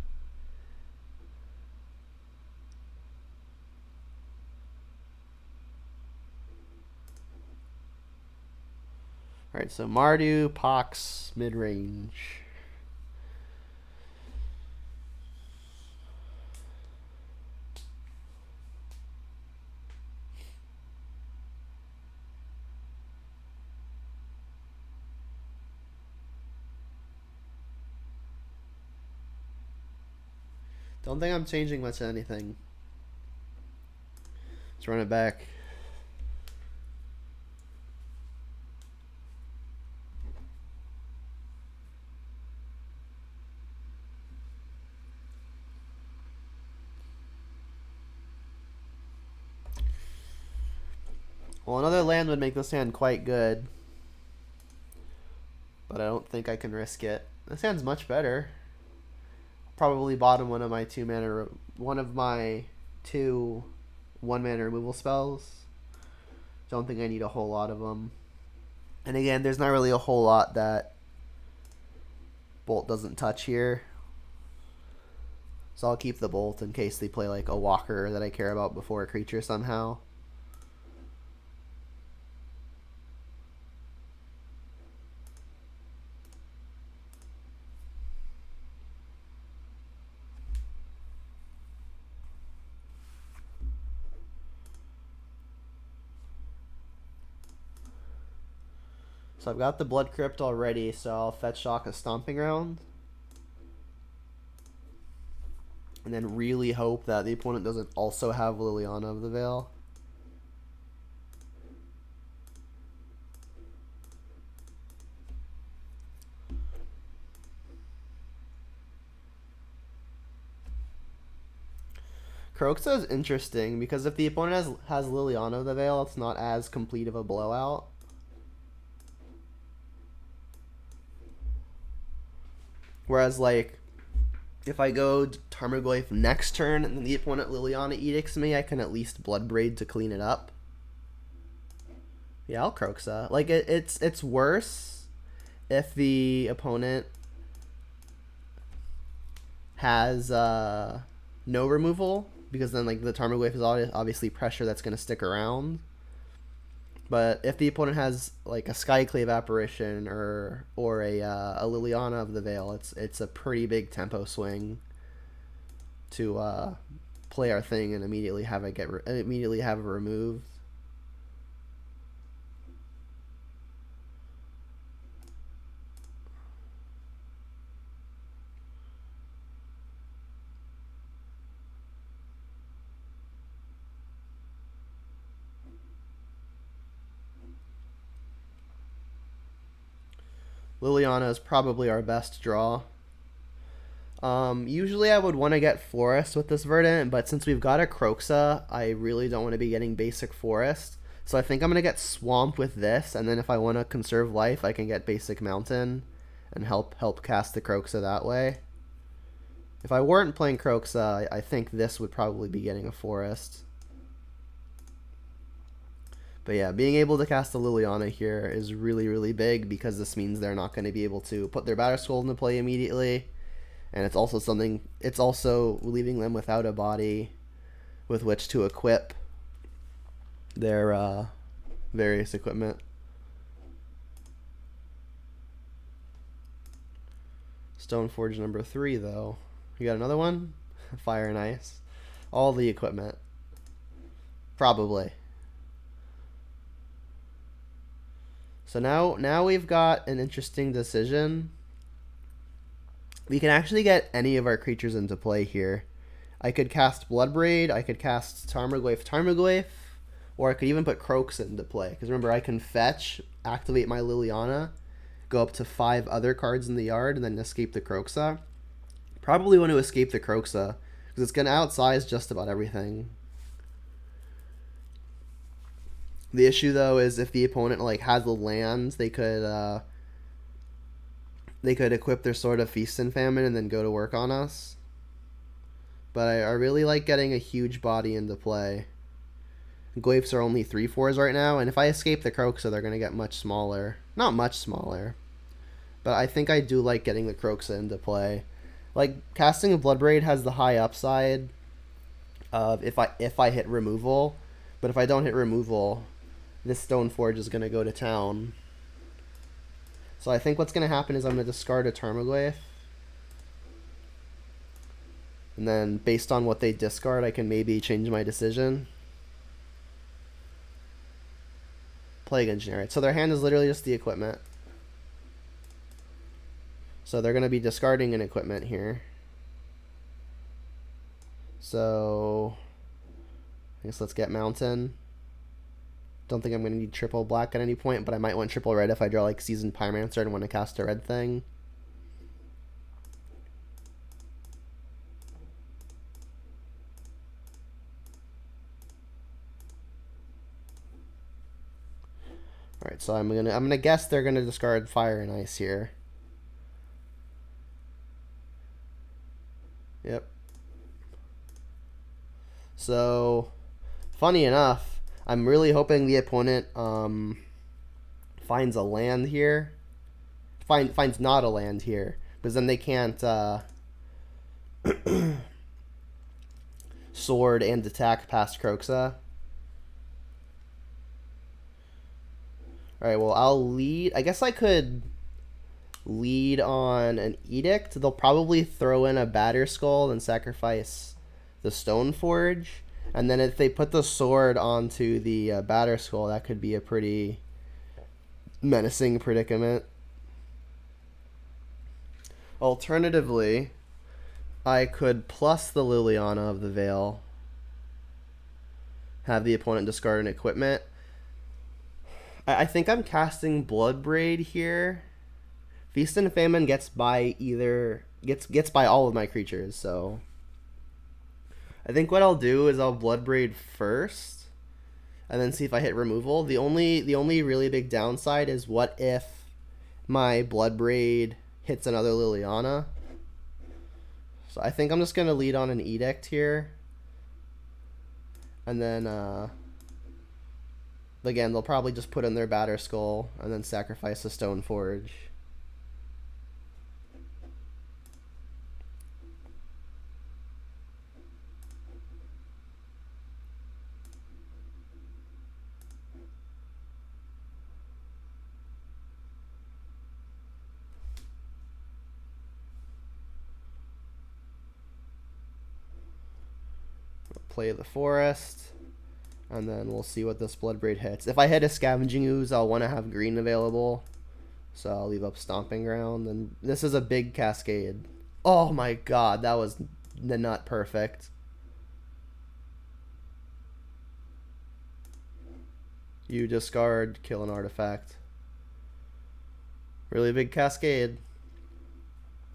Alright, so Mardu, Pox, mid-range. Don't think I'm changing much of anything. Let's run it back. Well, another land would make this hand quite good. But I don't think I can risk it. This hand's much better. Probably bottom one of my 2 1-mana removal spells. Don't think I need a whole lot of them. And again, there's not really a whole lot that Bolt doesn't touch here. So I'll keep the Bolt in case they play like a walker that I care about before a creature somehow. So I've got the Blood Crypt already, so I'll fetch Shock a Stomping Ground. and then really hope that the opponent doesn't also have Liliana of the Veil. Kroxa is interesting because if the opponent has Liliana of the Veil, it's not as complete of a blowout. Whereas, like, if I go Tarmogoyf next turn and then the opponent Liliana edicts me, I can at least Bloodbraid to clean it up. Yeah, I'll Kroxa. Like, it's worse if the opponent has no removal, because then, like, the Tarmogoyf is obviously pressure that's going to stick around. But if the opponent has, like, a Skyclave Apparition or a Liliana of the Veil, it's a pretty big tempo swing to play our thing and immediately have it removed. Liliana is probably our best draw. Usually I would want to get Forest with this Verdant, but since we've got a Kroxa, I really don't want to be getting basic Forest. So I think I'm going to get Swamp with this, and then if I want to conserve life, I can get basic Mountain and help cast the Kroxa that way. If I weren't playing Kroxa, I think this would probably be getting a Forest. But yeah, being able to cast a Liliana here is really, really big, because this means they're not going to be able to put their Batterskull into play immediately. And it's also leaving them without a body with which to equip their various equipment. Stoneforge number 3, though. You got another one? Fire and Ice. All the equipment. Probably. So now we've got an interesting decision. We can actually get any of our creatures into play here. I could cast Bloodbraid, I could cast Tarmogoyf, or I could even put Kroxa into play. Because remember, I can fetch, activate my Liliana, go up to 5 other cards in the yard, and then escape the Kroxa. Probably want to escape the Kroxa, because it's going to outsize just about everything. The issue, though, is if the opponent has the lands, they could equip their Sword of Feast and Famine and then go to work on us. But I really like getting a huge body into play. Goyfs are only 3/4s right now, and if I escape the Kroxa, they're going to get much smaller. Not much smaller, but I think I do like getting the Kroxa into play. Like, casting a Bloodbraid has the high upside of if I hit removal, but if I don't hit removal, this Stoneforge is going to go to town. So I think what's going to happen is I'm going to discard a Tarmogoyf. And then based on what they discard, I can maybe change my decision. Plague Engineer. So their hand is literally just the equipment. So they're going to be discarding an equipment here. So I guess let's get Mountain. Don't think I'm going to need triple black at any point, but I might want triple red if I draw like Seasoned Pyromancer and want to cast a red thing. Alright, so I'm gonna guess they're gonna discard Fire and Ice here. Yep. So funny enough, I'm really hoping the opponent finds a land here. Finds not a land here, because then they can't sword and attack past Kroxa. Alright, well, I'll lead. I guess I could lead on an Edict. They'll probably throw in a Batterskull and sacrifice the Stoneforge. And then if they put the sword onto the Batterskull, that could be a pretty menacing predicament. Alternatively, I could plus the Liliana of the Veil. Have the opponent discard an equipment. I think I'm casting Bloodbraid here. Feast and Famine gets by gets by all of my creatures, so I think what I'll do is I'll Bloodbraid first, and then see if I hit removal. The only really big downside is what if my Bloodbraid hits another Liliana. So I think I'm just gonna lead on an Edict here, and then again they'll probably just put in their Batter Skull and then sacrifice a Stoneforge. Play the Forest, and then we'll see what this Bloodbraid hits. If I hit a Scavenging Ooze, I'll want to have green available, so I'll leave up Stomping Ground. And this is a big Cascade. Oh my god, that was the nut perfect. You discard, kill an artifact. Really big Cascade.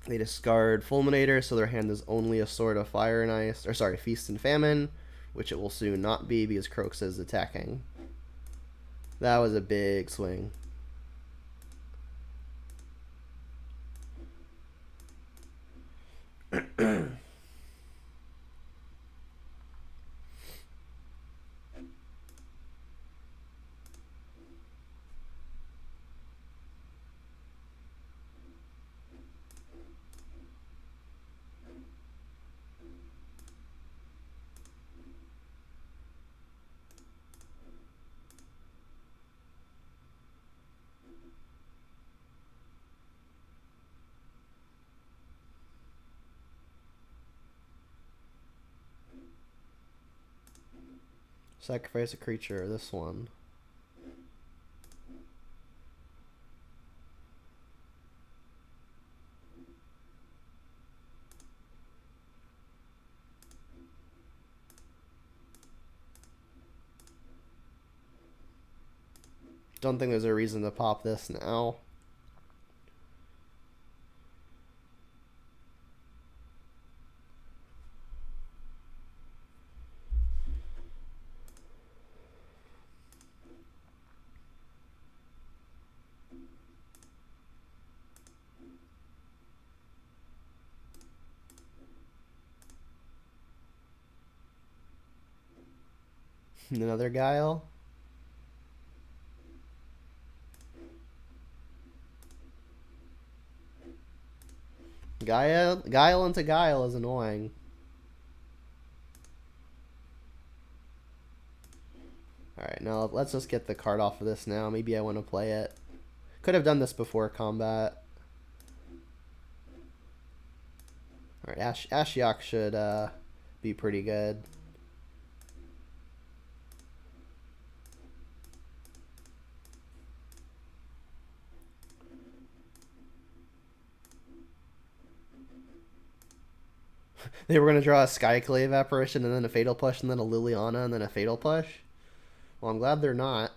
They discard Fulminator, so their hand is only a Sword of Fire and Ice, or sorry, Feast and Famine, which it will soon not be because Croaks is attacking. That was a big swing. Sacrifice a creature, this one. Don't think there's a reason to pop this now. Another Guile. Guile into Guile is annoying. Alright, now let's just get the card off of this now. Maybe I want to play it. Could have done this before combat. Alright, Ashiok should be pretty good. They were going to draw a Skyclave Apparition and then a Fatal Push and then a Liliana and then a Fatal Push. Well, I'm glad they're not.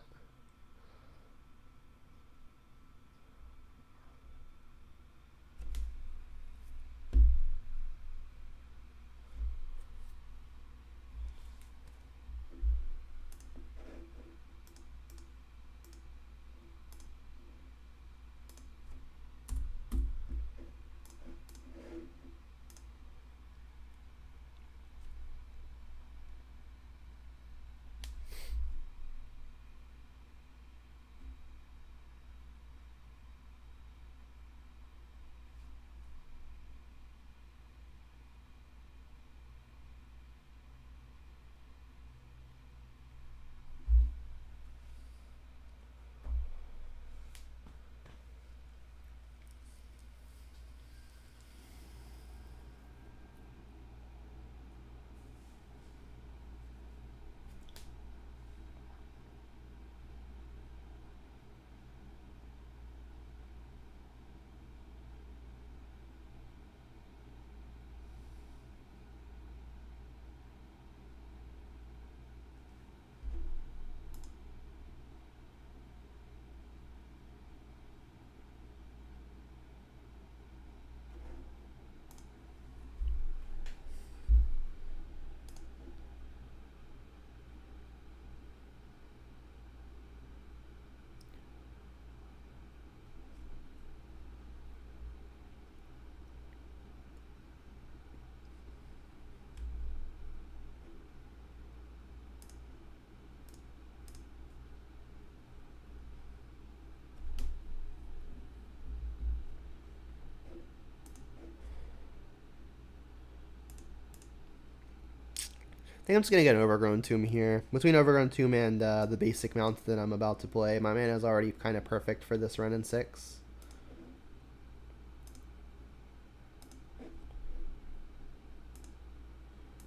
think I'm just going to get an Overgrown Tomb here. Between Overgrown Tomb and the basic mount that I'm about to play, my mana is already kind of perfect for this run in 6.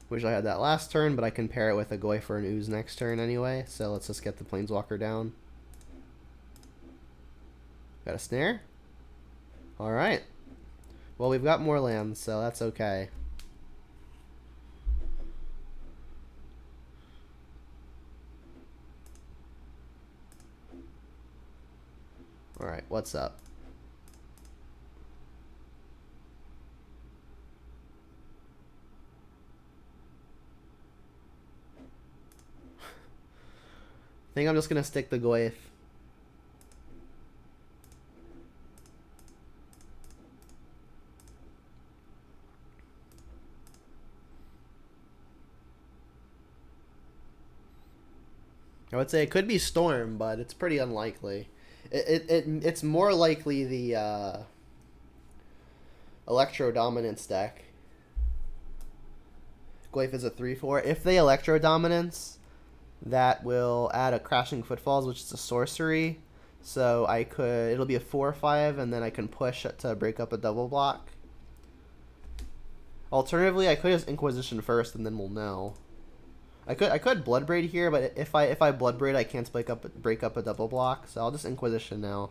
Wish I had that last turn, but I can pair it with a Goy for an Ooze next turn anyway, so let's just get the Planeswalker down. Got a Snare? Alright. Well, we've got more lands, so that's okay. Alright, what's up? I think I'm just going to stick the Goyf. I would say it could be Storm, but it's pretty unlikely. It's more likely the Electro Dominance deck. Goyf is a 3/4. If they Electro Dominance, that will add a Crashing Footfalls, which is a sorcery. So it'll be a 4/5, and then I can push it to break up a double block. Alternatively, I could just Inquisition first, and then we'll know. I could Bloodbraid here, but if I Bloodbraid, I can't break up a double block. So I'll just Inquisition now.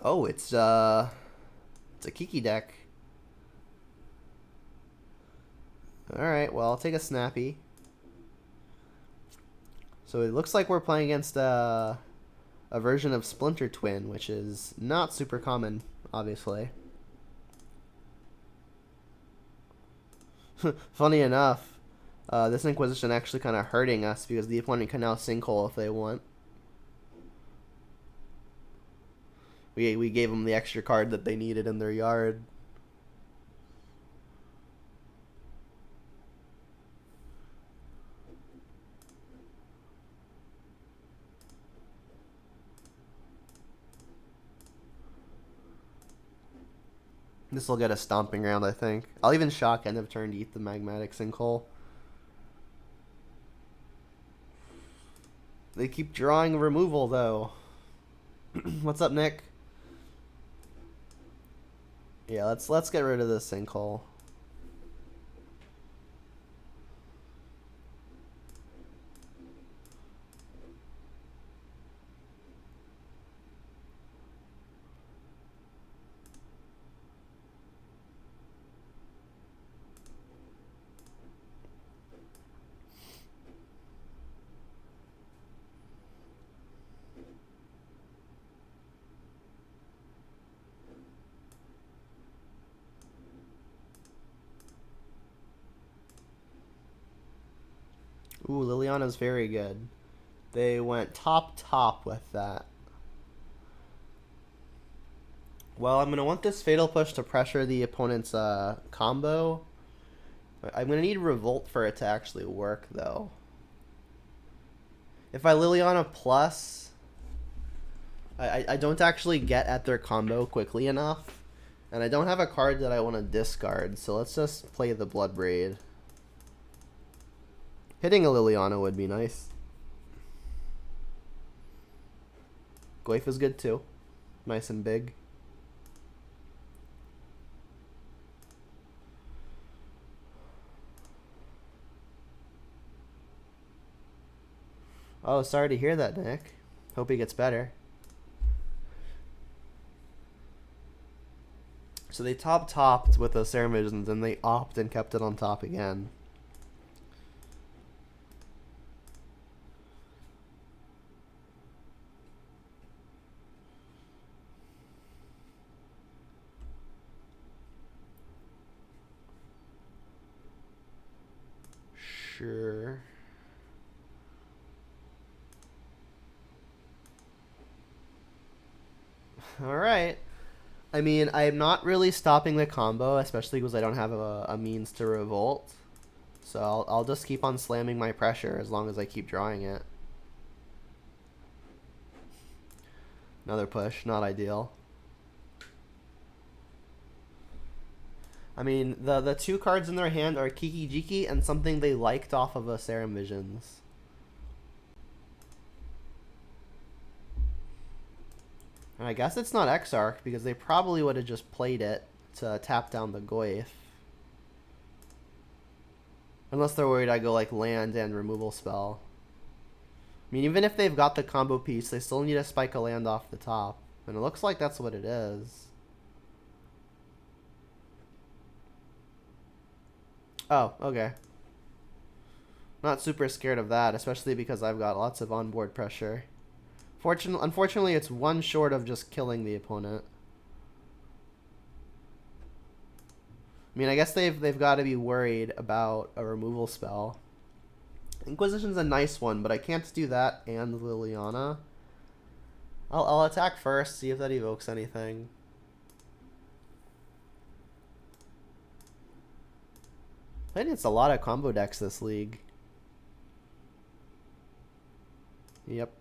Oh, it's a Kiki deck. Alright, well, I'll take a Snappy. So it looks like we're playing against a version of Splinter Twin, which is not super common, obviously. Funny enough, this Inquisition actually kind of hurting us because the opponent can now Sinkhole if they want. We gave them the extra card that they needed in their yard. This will get a stomping round, I think. I'll even shock end of turn to eat the Magmatic Sinkhole. They keep drawing removal, though. What's up, Nick? Yeah, let's get rid of this Sinkhole. Ooh, Liliana's very good. They went top with that. Well, I'm going to want this Fatal Push to pressure the opponent's combo. I'm going to need Revolt for it to actually work, though. If I Liliana plus, I don't actually get at their combo quickly enough. And I don't have a card that I want to discard, so let's just play the Bloodbraid. Hitting a Liliana would be nice. Goyf is good too. Nice and big. Oh, sorry to hear that, Nick. Hope he gets better. So they topped with the Ceremonies, and then they opt and kept it on top again. Sure. Alright. I mean, I'm not really stopping the combo, especially because I don't have a means to revolt. So I'll just keep on slamming my pressure as long as I keep drawing it. Another push, not ideal. I mean, the two cards in their hand are Kiki Jiki and something they liked off of a Serum Visions. And I guess it's not Exarch because they probably would have just played it to tap down the Goyf. Unless they're worried I go like land and removal spell. I mean, even if they've got the combo piece, they still need to spike a land off the top. And it looks like that's what it is. Oh, okay. Not super scared of that, especially because I've got lots of onboard pressure. Unfortunately, it's one short of just killing the opponent. I mean, I guess they've got to be worried about a removal spell. Inquisition's a nice one, but I can't do that and Liliana. I'll attack first, see if that evokes anything. I think it's a lot of combo decks this league. Yep.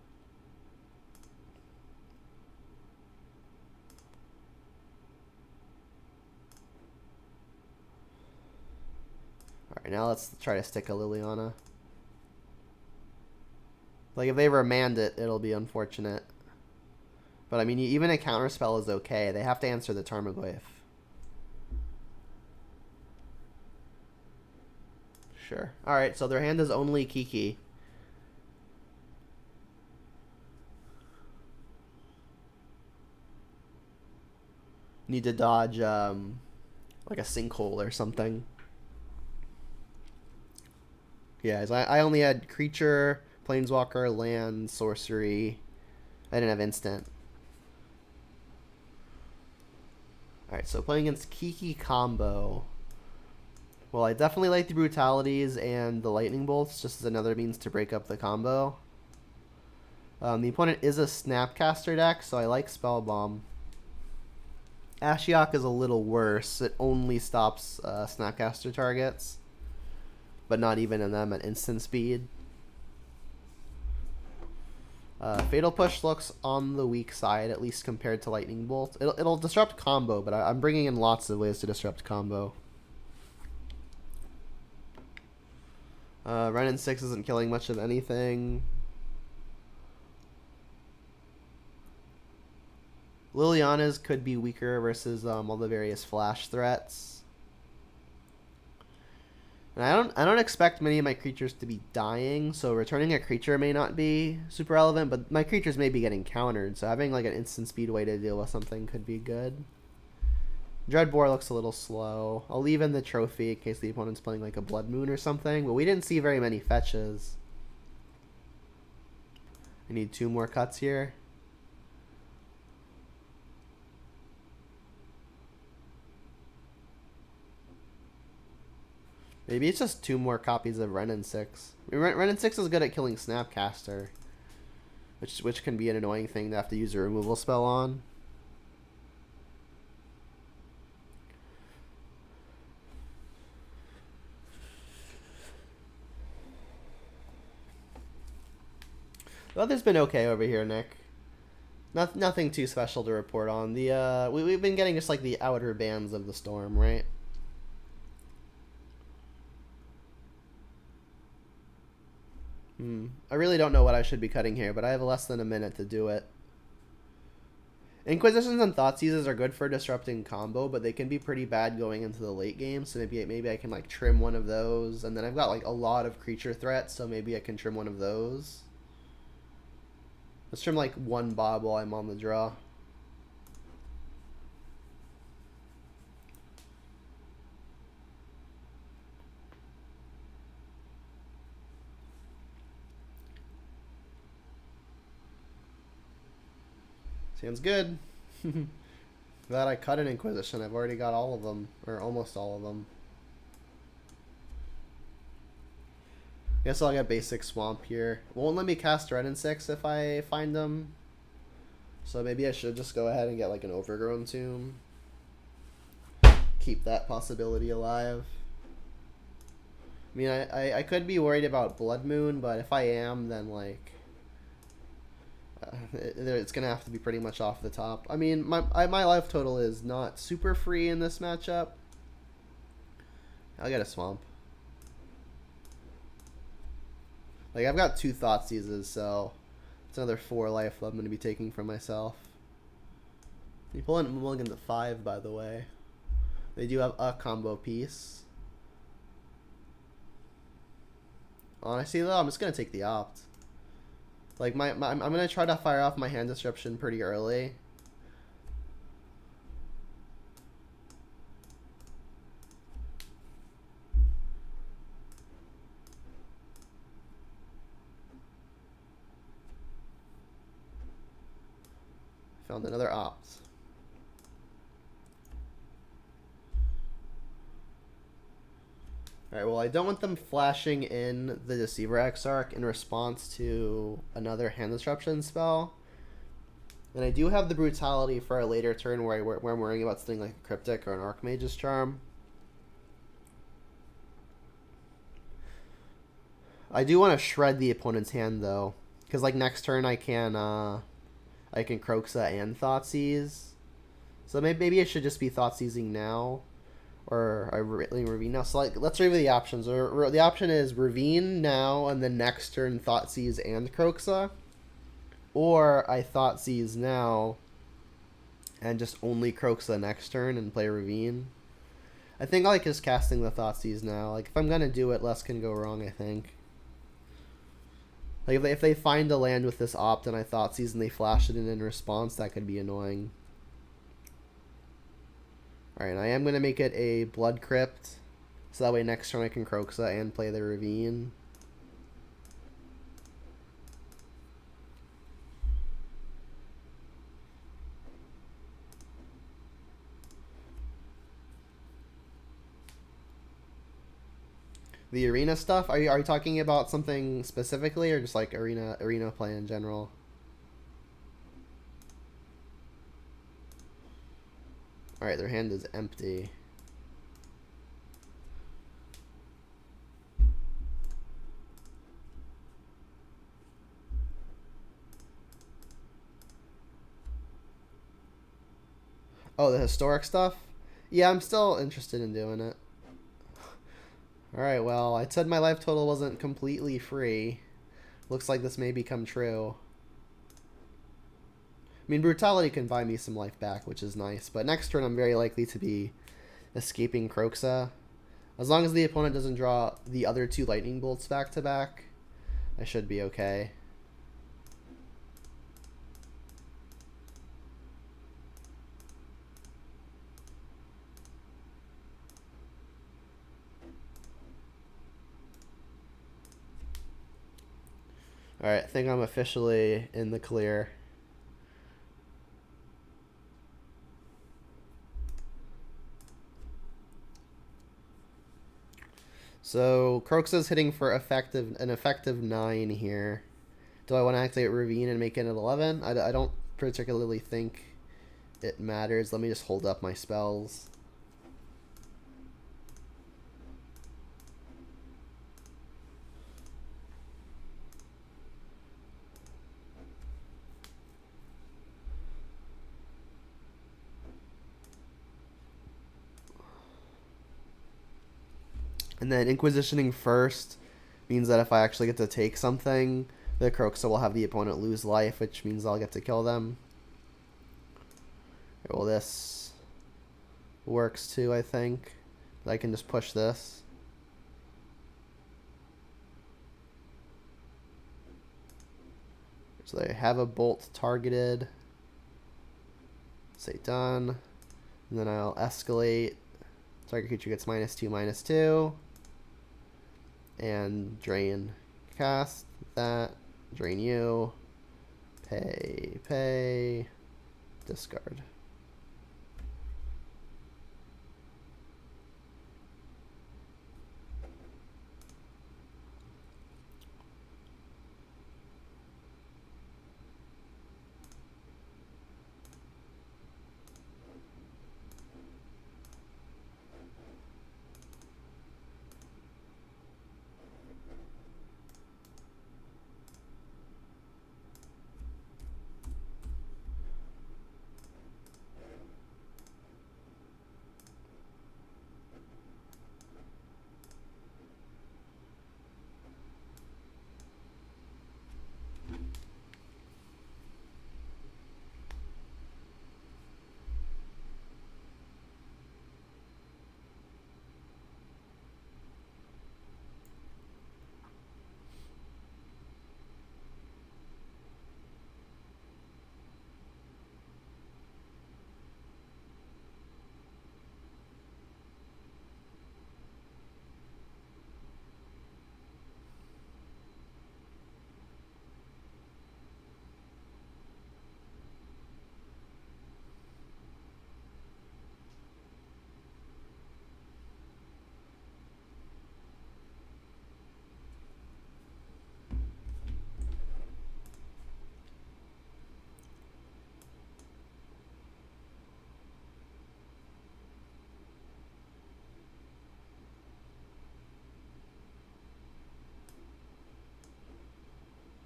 Alright, now let's try to stick a Liliana. Like, if they remand it, it'll be unfortunate. But, I mean, even a counterspell is okay. They have to answer the Tarmogoyf. Sure. Alright, so their hand is only Kiki. Need to dodge, like a sinkhole or something. Yeah, I only had creature, planeswalker, land, sorcery. I didn't have instant. Alright, so playing against Kiki combo. Well, I definitely like the brutalities and the lightning bolts, just as another means to break up the combo. The opponent is a Snapcaster deck, so I like Spellbomb. Ashiok is a little worse. It only stops Snapcaster targets, but not even in them at instant speed. Fatal Push looks on the weak side, at least compared to Lightning Bolt. It'll disrupt combo, but I'm bringing in lots of ways to disrupt combo. Renin 6 isn't killing much of anything. Liliana's could be weaker versus all the various flash threats. And I don't expect many of my creatures to be dying, so returning a creature may not be super relevant, but my creatures may be getting countered, so having like an instant speed way to deal with something could be good. Dreadbore looks a little slow. I'll leave in the trophy in case the opponent's playing like a Blood Moon or something, but we didn't see very many fetches. I need 2 more cuts here. Maybe it's just 2 more copies of Renin 6. I mean, Renin 6 is good at killing Snapcaster, which can be an annoying thing to have to use a removal spell on. The weather's been okay over here, Nick. Nothing too special to report on. We've been getting just like the outer bands of the storm, right? I really don't know what I should be cutting here, but I have less than a minute to do it. Inquisitions and Thoughtseizes are good for disrupting combo, but they can be pretty bad going into the late game, so maybe I can like trim one of those, and then I've got like a lot of creature threats, so maybe I can trim one of those. Let's trim like 1 Bob while I'm on the draw. Sounds good. Glad I cut an Inquisition. I've already got all of them, or almost all of them. Guess I'll get basic Swamp here. Won't let me cast Renin 6 if I find them. So maybe I should just go ahead and get like an Overgrown Tomb. Keep that possibility alive. I mean, I could be worried about Blood Moon, but if I am, then like... it's going to have to be pretty much off the top. I mean, my life total is not super free in this matchup. I'll get a swamp. Like, I've got 2 thought seizes, so it's another 4 life I'm going to be taking from myself. You pull in mulligan to 5, by the way. They do have a combo piece. Honestly, though, I'm just going to take the opt. Like, I'm going to try to fire off my hand disruption pretty early. Found another opt. Alright, well, I don't want them flashing in the Deceiver Exarch in response to another hand disruption spell. And I do have the Brutality for a later turn where I'm worrying about something like a Cryptic or an Archmage's Charm. I do want to shred the opponent's hand, though. Because, like, next turn I can Kroxa and Thoughtseize. So maybe I should just be Thoughtseizing now. Or I Ravine now. So, like, let's review the options. The option is Ravine now, and then next turn Thoughtseize and Kroxa. Or I Thoughtseize now, and just only Kroxa next turn and play Ravine. I think I like just casting the Thoughtseize now. Like, if I'm going to do it, less can go wrong, I think. Like, if they find a land with this opt and I Thoughtseize and they flash it in response, that could be annoying. Alright, I am going to make it a Blood Crypt, so that way next turn I can Kroxa and play the Ravine. The arena stuff? Are you talking about something specifically, or just like arena play in general? Alright, their hand is empty. Oh, the historic stuff? Yeah, I'm still interested in doing it. Alright, well, I said my life total wasn't completely free. Looks like this may become true. I mean, Brutality can buy me some life back, which is nice. But next turn, I'm very likely to be escaping Kroxa. As long as the opponent doesn't draw the other 2 lightning bolts back to back, I should be okay. Alright, I think I'm officially in the clear. So Kroxa's hitting for an effective 9 here. Do I want to activate Ravine and make it an 11? I don't particularly think it matters. Let me just hold up my spells. And then Inquisitioning first means that if I actually get to take something, the Kroxa will have the opponent lose life, which means I'll get to kill them. Okay, well, this works too, I think. I can just push this. So they have a bolt targeted. Say done. And then I'll escalate. Target creature gets -2/-2. And drain. Cast that. Drain you. Pay. Discard.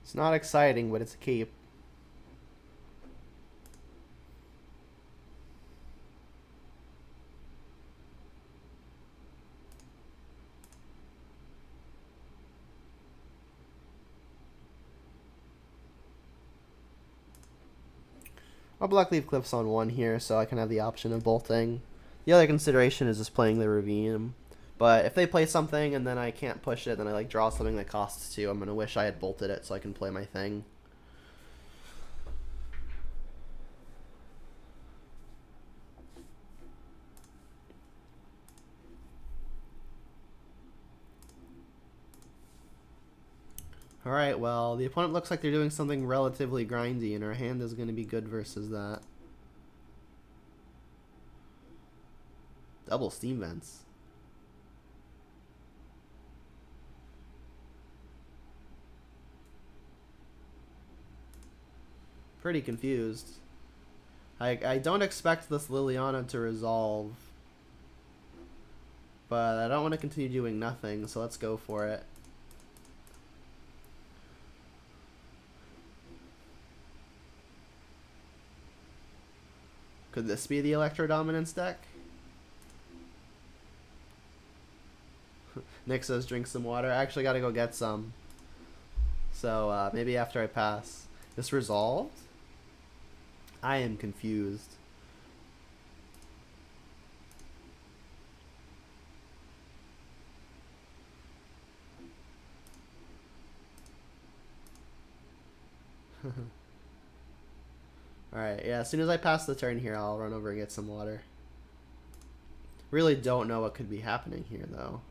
It's not exciting, but it's a keep. I'll Blackleaf Cliffs on one here, so I can have the option of bolting. The other consideration is just playing the Ravine. But if they play something and then I can't push it, then I like draw something that costs 2, I'm gonna wish I had bolted it so I can play my thing. Alright, well, the opponent looks like they're doing something relatively grindy, and our hand is going to be good versus that. Double Steam Vents. Pretty confused. I don't expect this Liliana to resolve. But I don't want to continue doing nothing, so let's go for it. Could this be the Electro Dominance deck? Nick says drink some water. I actually gotta go get some. So maybe after I pass. This resolved? I am confused. Alright, yeah, as soon as I pass the turn here, I'll run over and get some water. Really don't know what could be happening here, though.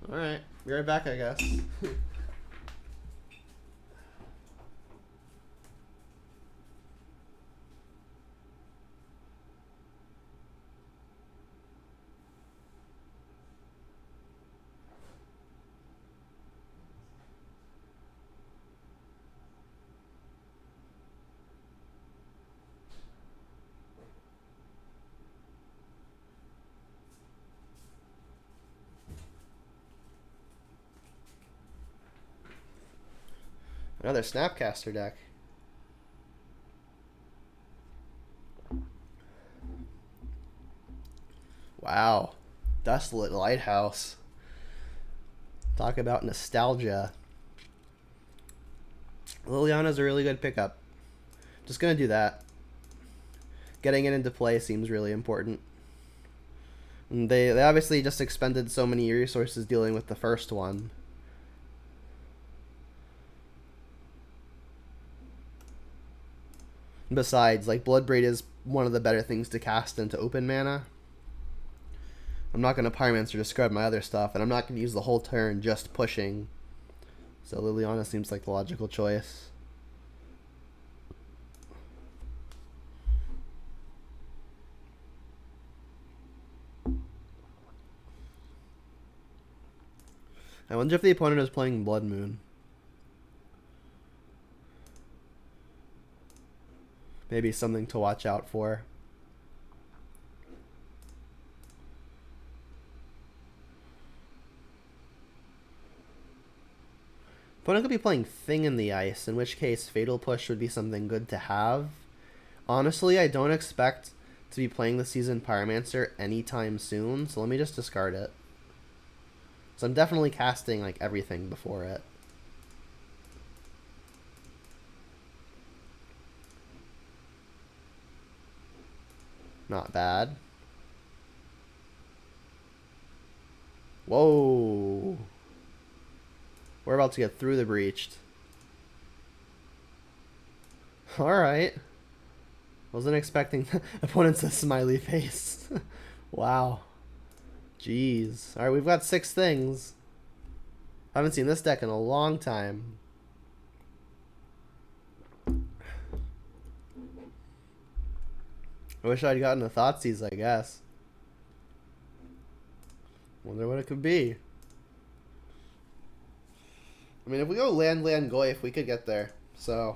Alright, be right back, I guess. Another Snapcaster deck. Wow. Desolate Lighthouse. Talk about nostalgia. Liliana's a really good pickup. Just gonna do that. Getting it into play seems really important. And they obviously just expended so many resources dealing with the first one. Besides, like, Bloodbraid is one of the better things to cast into open mana. I'm not going to Pyromancer to scrub my other stuff, and I'm not going to use the whole turn just pushing. So Liliana seems like the logical choice. I wonder if the opponent is playing Blood Moon. Maybe something to watch out for. Opponent could be playing Thing in the Ice, in which case Fatal Push would be something good to have. Honestly, I don't expect to be playing the Seasoned Pyromancer anytime soon, so let me just discard it. So I'm definitely casting like everything before it. Not bad. Whoa. We're about to get through the breached. Alright. Wasn't expecting opponent's a smiley face. Wow. Jeez. Alright, we've got 6 things. Haven't seen this deck in a long time. I wish I'd gotten a Thoughtseize, I guess. Wonder what it could be. I mean, if we go land Goyf, we could get there. So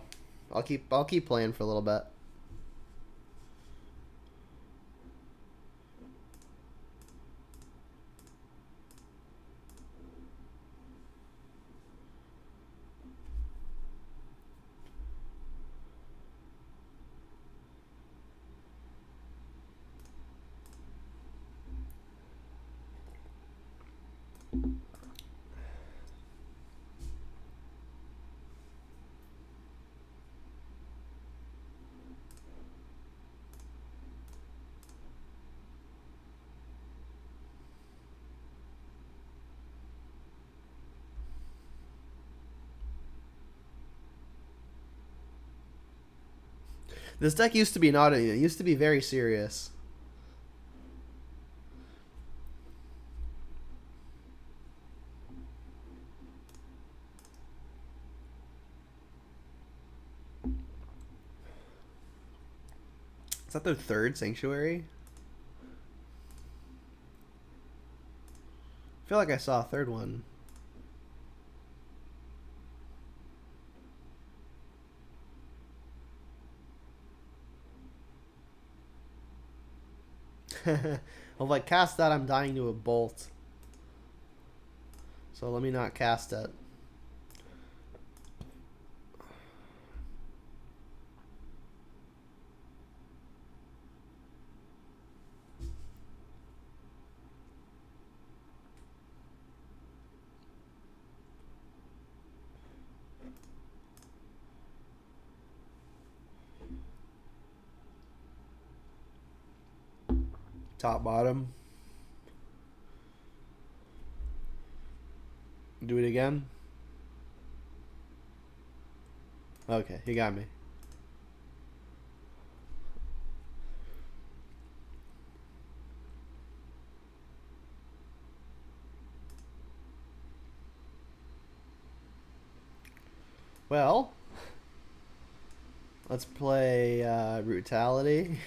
I'll keep playing for a little bit. This deck used to be not. It used to be very serious. Is that their third Sanctuary? I feel like I saw a third one. Well, if I cast that, I'm dying to a bolt. So let me not cast it. Top, bottom. Do it again. Okay, you got me. Well, let's play Brutality.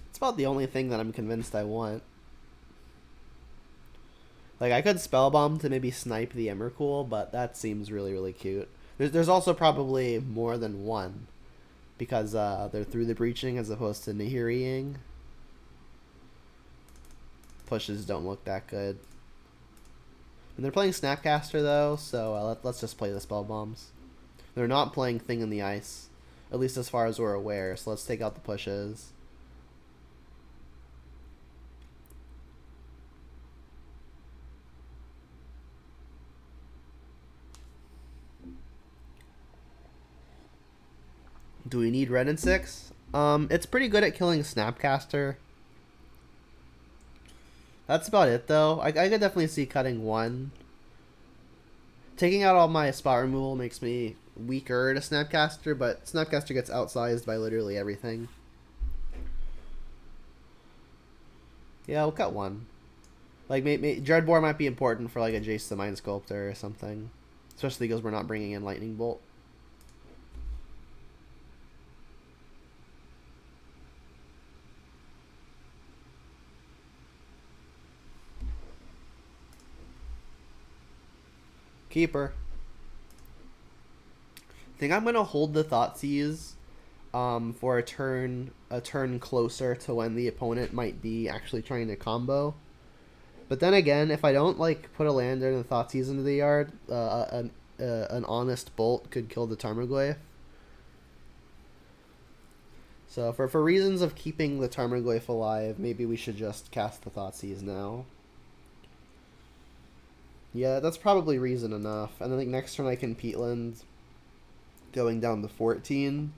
It's about the only thing that I'm convinced I want. Like, I could Spellbomb to maybe snipe the Emrakul, but that seems really, really cute. There's also probably more than one, because they're through the breaching as opposed to Nihiriing. Pushes don't look that good. And they're playing Snapcaster, though, so let's just play the Spellbombs. They're not playing Thing in the Ice, at least as far as we're aware, so let's take out the pushes. Do we need red and 6? It's pretty good at killing Snapcaster. That's about it, though. I could definitely see cutting 1. Taking out all my spot removal makes me weaker to Snapcaster, but Snapcaster gets outsized by literally everything. Yeah, we'll cut 1. Like, Dreadbore might be important for, like, a Jace the Mind Sculptor or something. Especially because we're not bringing in Lightning Bolt. Keeper. I think I'm gonna hold the Thoughtseize for a turn closer to when the opponent might be actually trying to combo. But then again, if I don't like put a lander and the Thoughtseize into the yard, an honest bolt could kill the Tarmogoyf. So for reasons of keeping the Tarmogoyf alive, maybe we should just cast the Thoughtseize now. Yeah, that's probably reason enough. And I think next turn I can Peatland, going down to 14.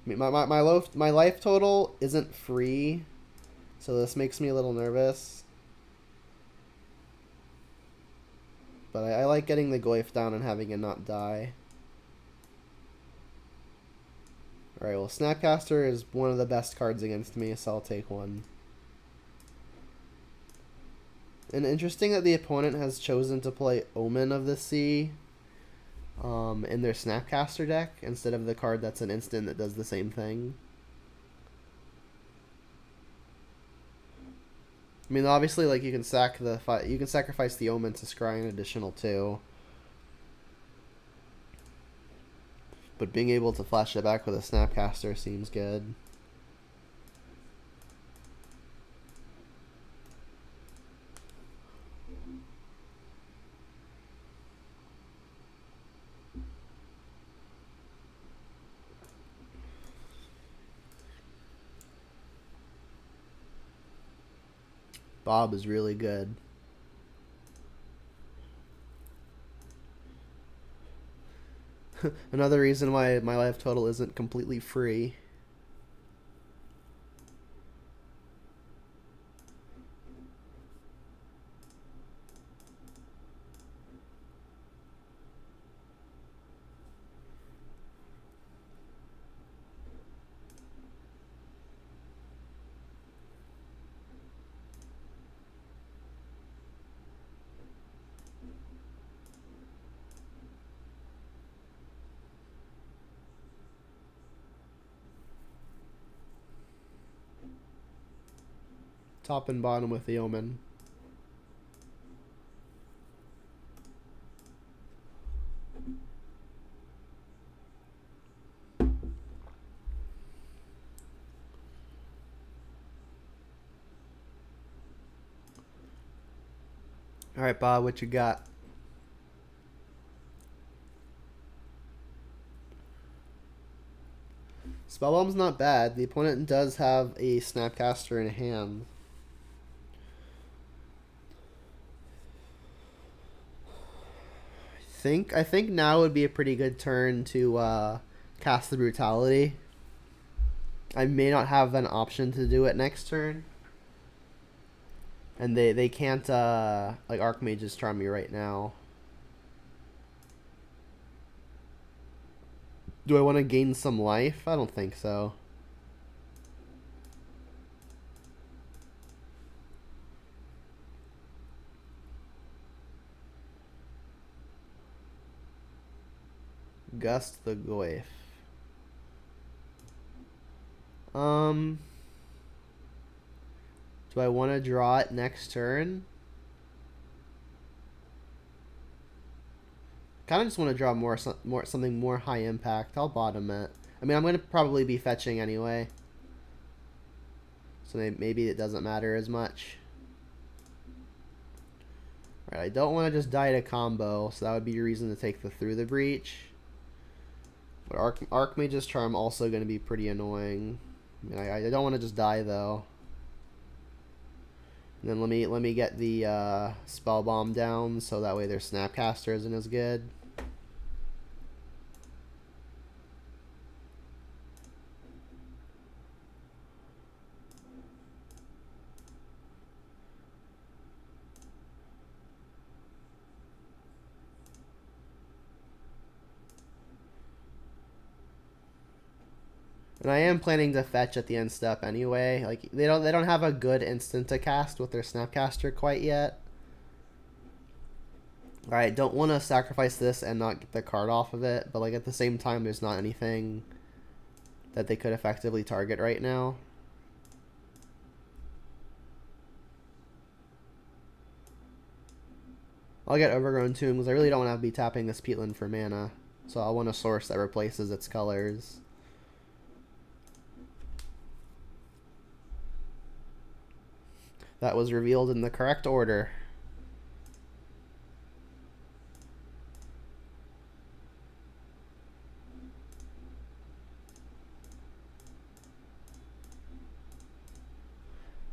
I mean, my life total isn't free, so this makes me a little nervous. But I like getting the Goyf down and having it not die. Alright, well, Snapcaster is one of the best cards against me, so I'll take 1. And interesting that the opponent has chosen to play Omen of the Sea in their Snapcaster deck instead of the card that's an instant that does the same thing. I mean, obviously, like, you can sacrifice the Omen to scry an additional 2. But being able to flash it back with a Snapcaster seems good. Bob is really good. Another reason why my life total isn't completely free. top and bottom with the Omen. Alright, Bob, what you got? Spellbomb's not bad. The opponent does have a Snapcaster in hand. I think now would be a pretty good turn to cast the Brutality. I may not have an option to do it next turn. And they can't like Archmage's Charm me right now. Do I want to gain some life? I don't think so. Gust the Goyf. Do I want to draw it next turn? Kind of just want to draw something more high impact. I'll bottom it. I mean, I'm going to probably be fetching anyway. So maybe it doesn't matter as much. Alright, I don't want to just die to combo, so that would be a reason to take the Through the Breach. But Archmage's Charm also going to be pretty annoying. I mean, I don't want to just die though. And then let me get the Spell Bomb down so that way their Snapcaster isn't as good. And I am planning to fetch at the end step anyway. Like they don't have a good instant to cast with their Snapcaster quite yet. Alright, don't want to sacrifice this and not get the card off of it, but like at the same time there's not anything that they could effectively target right now. I'll get Overgrown Tomb because I really don't want to be tapping this peatland for mana. So I want a source that replaces its colors. That was revealed in the correct order.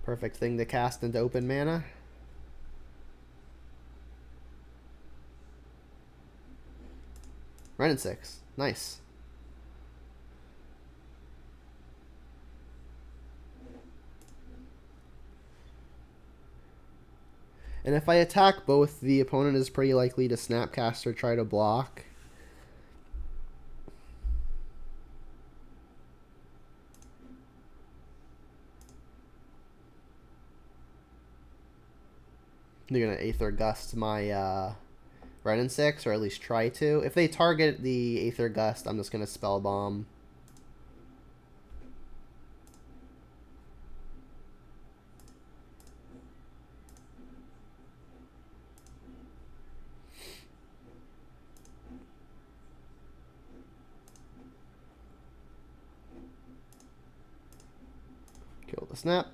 Perfect thing to cast into open mana. Run in 6. Nice. And if I attack both, the opponent is pretty likely to Snapcast or try to block. They're going to Aether Gust my Ren and 6, or at least try to. If they target the Aether Gust, I'm just going to Spell Bomb. Kill the snap.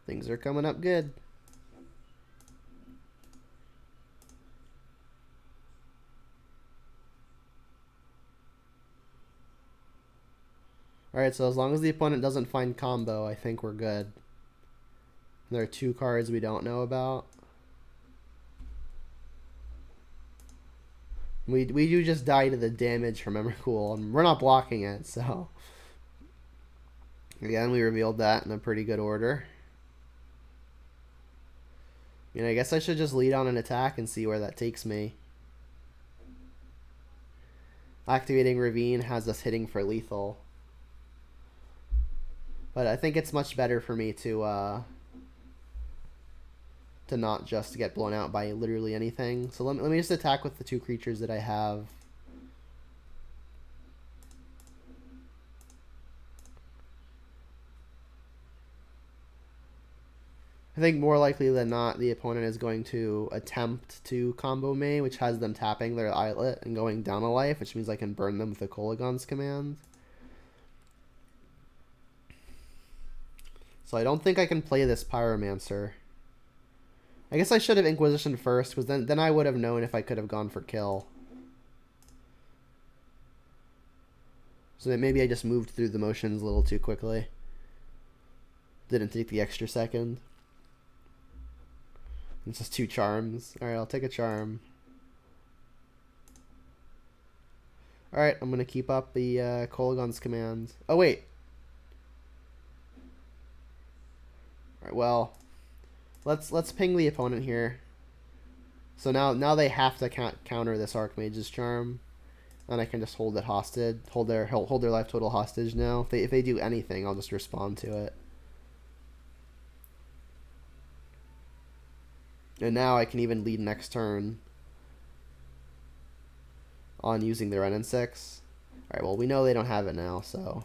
Things are coming up good. Alright, so as long as the opponent doesn't find combo, I think we're good. There are 2 cards we don't know about. We do just die to the damage from Emrakul, and we're not blocking it, so. Again, we revealed that in a pretty good order. I mean, I guess I should just lead on an attack and see where that takes me. Activating Ravine has us hitting for lethal. But I think it's much better for me to not just get blown out by literally anything. So let me just attack with the 2 creatures that I have. I think more likely than not, the opponent is going to attempt to combo me, which has them tapping their Islet and going down a life, which means I can burn them with the Kolaghan's command. So I don't think I can play this Pyromancer. I guess I should have Inquisition first, because then I would have known if I could have gone for kill. So that maybe I just moved through the motions a little too quickly. Didn't take the extra second. It's just 2 charms. Alright, I'll take a charm. Alright, I'm going to keep up the Kolaghan's command. Oh, wait. Alright, well, let's ping the opponent here. So now they have to counter this Archmage's charm. And I can just hold it hostage, hold their life total hostage now. If they do anything, I'll just respond to it. And now I can even lead next turn on using the Renin 6. Alright, well, we know they don't have it now, so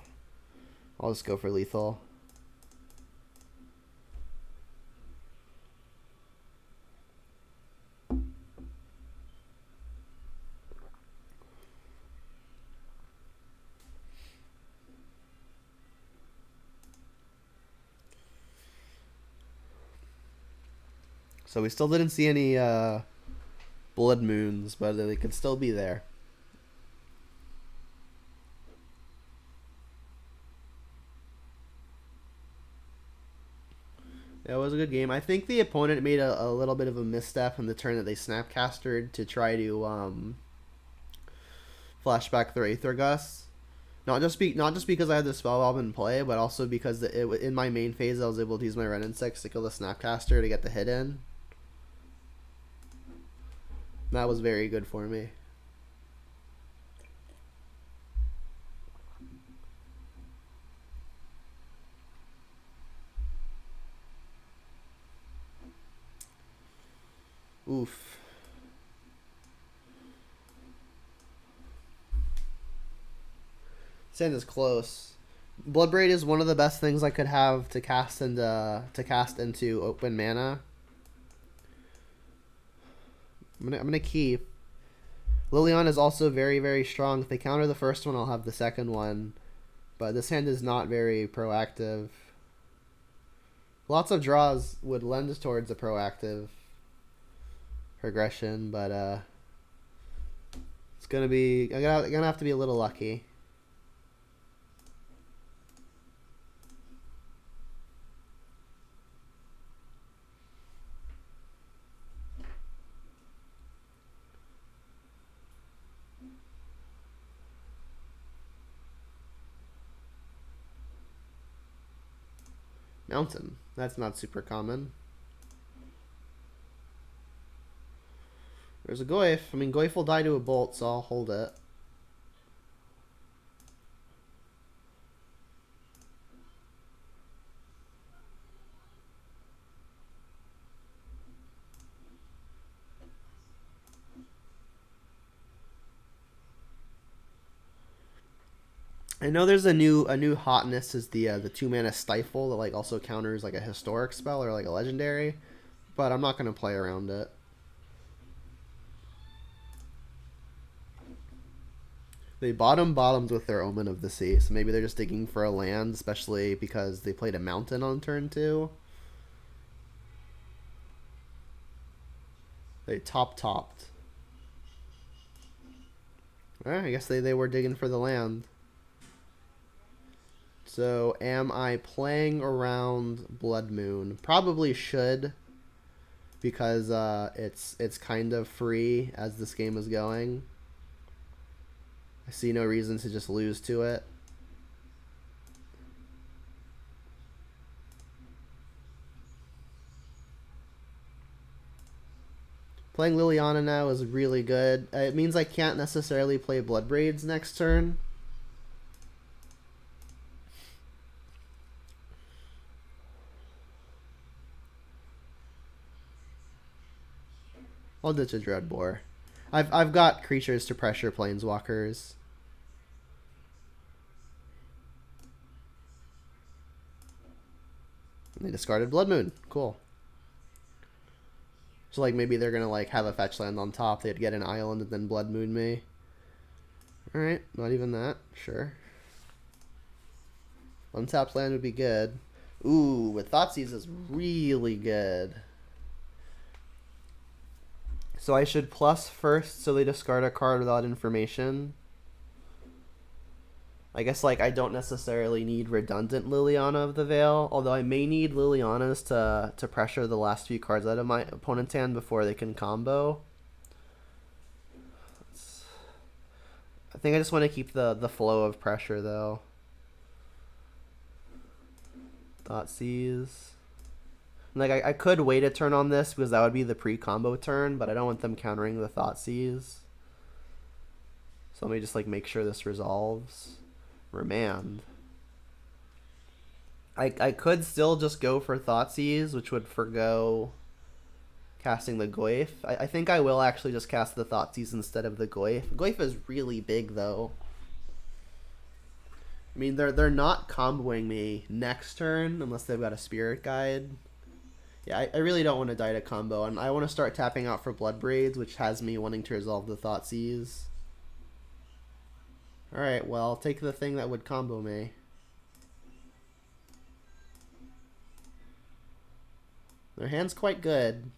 I'll just go for lethal. So we still didn't see any blood moons, but they could still be there. Yeah, it was a good game. I think the opponent made a little bit of a misstep in the turn that they snapcastered to try to flashback their Aether Gust. Not just because I had the spell bomb in play, but also because in my main phase I was able to use my Renin 6 to kill the Snapcaster to get the hit in. That was very good for me. Oof. Sand is close. Bloodbraid is one of the best things I could have to cast into open mana. I'm gonna keep. Liliana is also very, very strong. If they counter the first one, I'll have the second one. But this hand is not very proactive. Lots of draws would lend towards a proactive progression, but it's gonna be. I'm gonna have to be a little lucky. Mountain. That's not super common. There's a Goyf. I mean, Goyf will die to a bolt, so I'll hold it. I know there's a new hotness is the 2-mana Stifle that like also counters like a historic spell or like a legendary, but I'm not gonna play around it. They bottomed with their Omen of the Sea, so maybe they're just digging for a land, especially because they played a mountain on turn 2. They topped. Alright, I guess they were digging for the land. So, am I playing around Blood Moon? Probably should, because it's kind of free as this game is going. I see no reason to just lose to it. Playing Liliana now is really good. It means I can't necessarily play Bloodbraids next turn. I'll ditch a Dreadbore. I've got creatures to pressure planeswalkers. And they discarded Blood Moon. Cool. So like maybe they're gonna like have a fetch land on top. They'd get an island and then Blood Moon me. All right, not even that. Sure. Untapped land would be good. Ooh, with Thoughtseize is really good. So I should plus first so they discard a card without information. I guess like I don't necessarily need redundant Liliana of the Veil, although I may need Lilianas to pressure the last few cards out of my opponent's hand before they can combo. I think I just want to keep the flow of pressure though. Thoughtseize. Like I could wait a turn on this because that would be the pre-combo turn, but I don't want them countering the Thoughtseize. So let me just like make sure this resolves. Remand. I could still just go for Thoughtseize, which would forgo casting the Goyf. I think I will actually just cast the Thoughtseize instead of the Goyf. Goyf is really big though. I mean, they're not comboing me next turn unless they've got a Spirit Guide. Yeah, I really don't want to die to combo, and I want to start tapping out for Blood Braids, which has me wanting to resolve the Thoughtseize. Alright, well, I'll take the thing that would combo me. Their hand's quite good,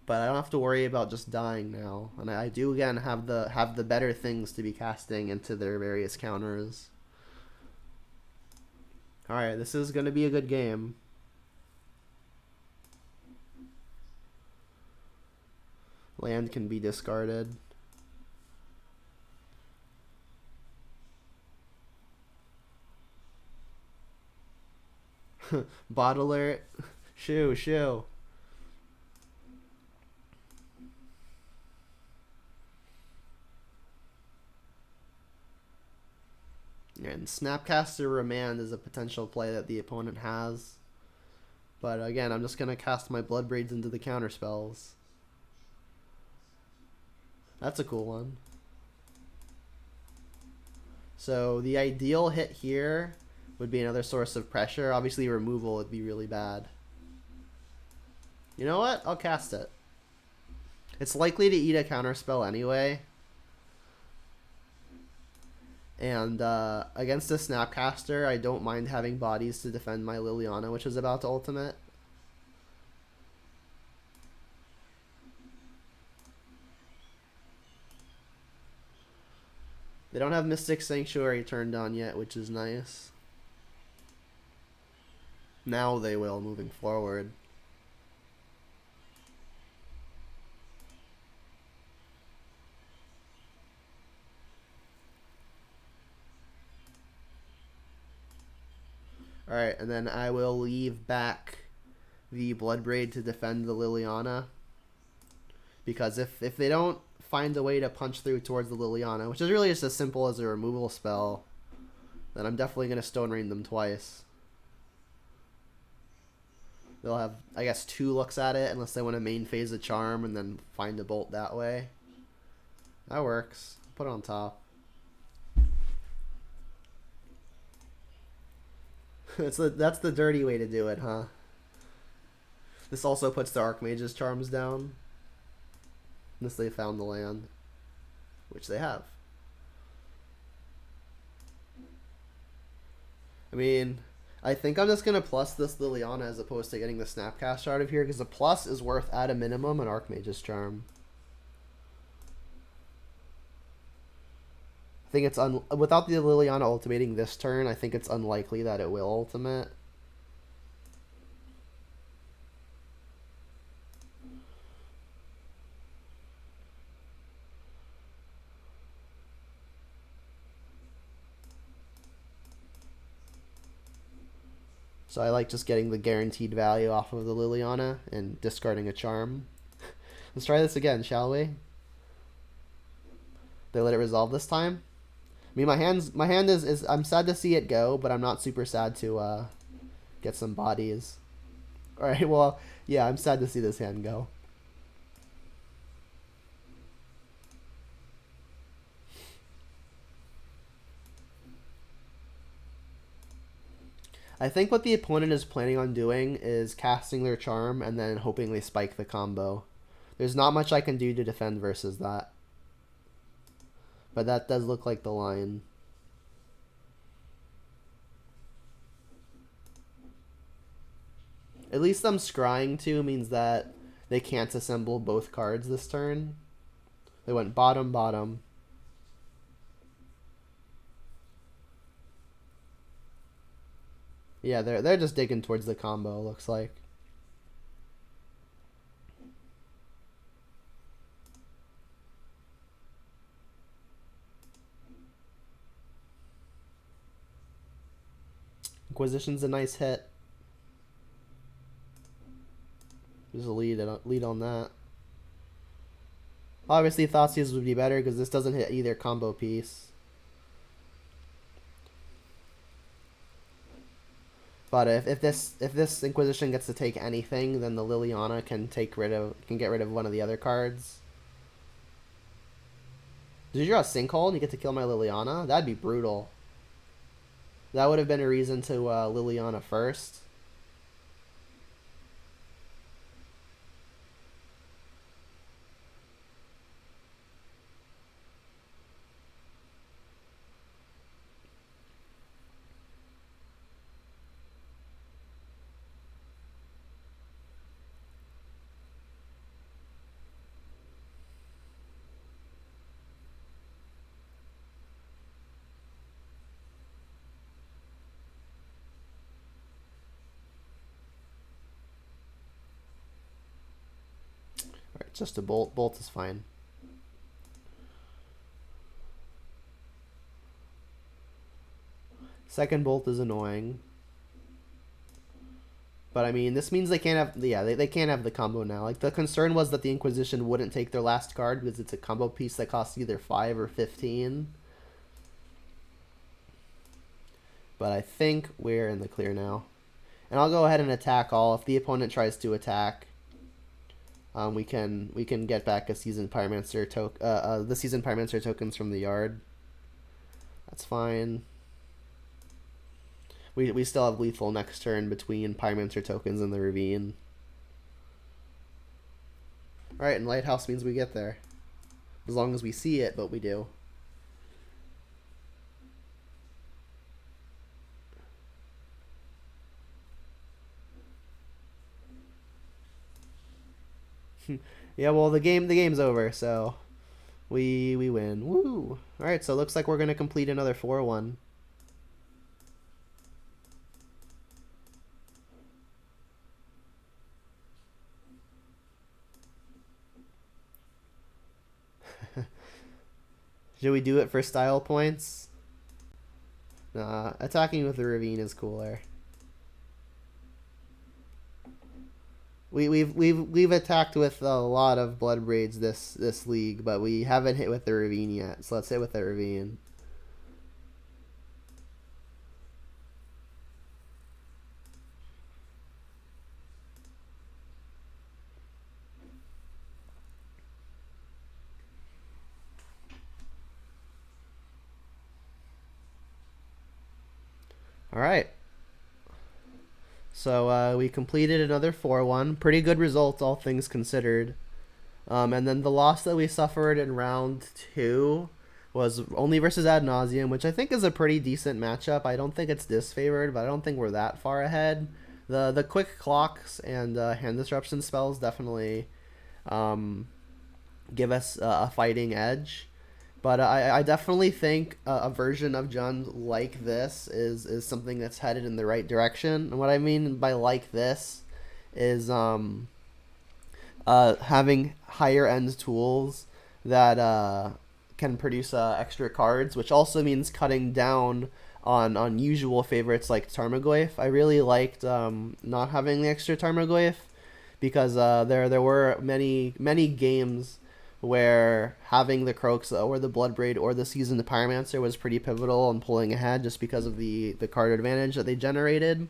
but I don't have to worry about just dying now. And I do again have the better things to be casting into their various counters. Alright, this is going to be a good game. Land can be discarded. Bot alert. Shoo, shoo. And Snapcaster Remand is a potential play that the opponent has. But again, I'm just going to cast my Blood Braids into the counter spells. That's a cool one. So the ideal hit here would be another source of pressure. Obviously removal would be really bad. You know what? I'll cast it. It's likely to eat a counterspell anyway. And against a Snapcaster, I don't mind having bodies to defend my Liliana, which is about to ultimate. They don't have Mystic Sanctuary turned on yet, which is nice. Now they will, moving forward. Alright, and then I will leave back the Blood Braid to defend the Liliana. Because if they don't find a way to punch through towards the Liliana, which is really just as simple as a removal spell, then I'm definitely going to Stone Rain them twice. They'll have, I guess, 2 looks at it unless they want to main phase a Charm and then find a bolt that way. That works. Put it on top. That's the dirty way to do it, huh? This also puts the Archmage's Charms down. Unless they found the land. Which they have. I mean, I think I'm just going to plus this Liliana as opposed to getting the Snapcaster out of here, because the plus is worth, at a minimum, an Archmage's Charm. I think it's without the Liliana ultimating this turn, I think it's unlikely that it will ultimate. So I like just getting the guaranteed value off of the Liliana and discarding a Charm. Let's try this again, shall we? They let it resolve this time. I mean, my hand is I'm sad to see it go, but I'm not super sad to get some bodies. All right, well, yeah, I'm sad to see this hand go. I think what the opponent is planning on doing is casting their Charm and then hoping they spike the combo. There's not much I can do to defend versus that. But that does look like the line. At least them scrying 2 means that they can't assemble both cards this turn. They went bottom, bottom. Yeah, they're just digging towards the combo, looks like. Inquisition's a nice hit. There's a lead on that. Obviously, Thoughtseize would be better because this doesn't hit either combo piece. But if this Inquisition gets to take anything, then the Liliana can get rid of one of the other cards. Did you draw a Sinkhole and you get to kill my Liliana? That'd be brutal. That would have been a reason to Liliana first. Alright, just a bolt. Bolt is fine. Second bolt is annoying. But I mean, this means they can't have, yeah, they can't have the combo now. Like, the concern was that the Inquisition wouldn't take their last card because it's a combo piece that costs either 5 or 15. But I think we're in the clear now. And I'll go ahead and attack all. If the opponent tries to attack, we can get back a Seasoned Pyromancer the Seasoned Pyromancer tokens from the yard. That's fine. We still have lethal next turn between Pyromancer tokens and the Ravine. Alright, and Lighthouse means we get there. As long as we see it, but we do. Yeah, well, the game's over, so we win. Woo! Alright, so it looks like we're gonna complete another 4-1. Should we do it for style points? Nah, attacking with the Ravine is cooler. We've attacked with a lot of Blood Braids this league, but we haven't hit with the Ravine yet. So let's hit with the Ravine. All right. So we completed another 4-1. Pretty good results, all things considered. And then the loss that we suffered in round 2 was only versus Ad Nauseam, which I think is a pretty decent matchup. I don't think it's disfavored, but I don't think we're that far ahead. The quick clocks and hand disruption spells definitely give us a fighting edge. But I definitely think a version of Jund like this is something that's headed in the right direction. And what I mean by like this is having higher end tools that can produce extra cards, which also means cutting down on usual favorites like Tarmogoyf. I really liked not having the extra Tarmogoyf because there were many games where having the Croaks or the Bloodbraid or the Seasoned Pyromancer was pretty pivotal in pulling ahead just because of the card advantage that they generated.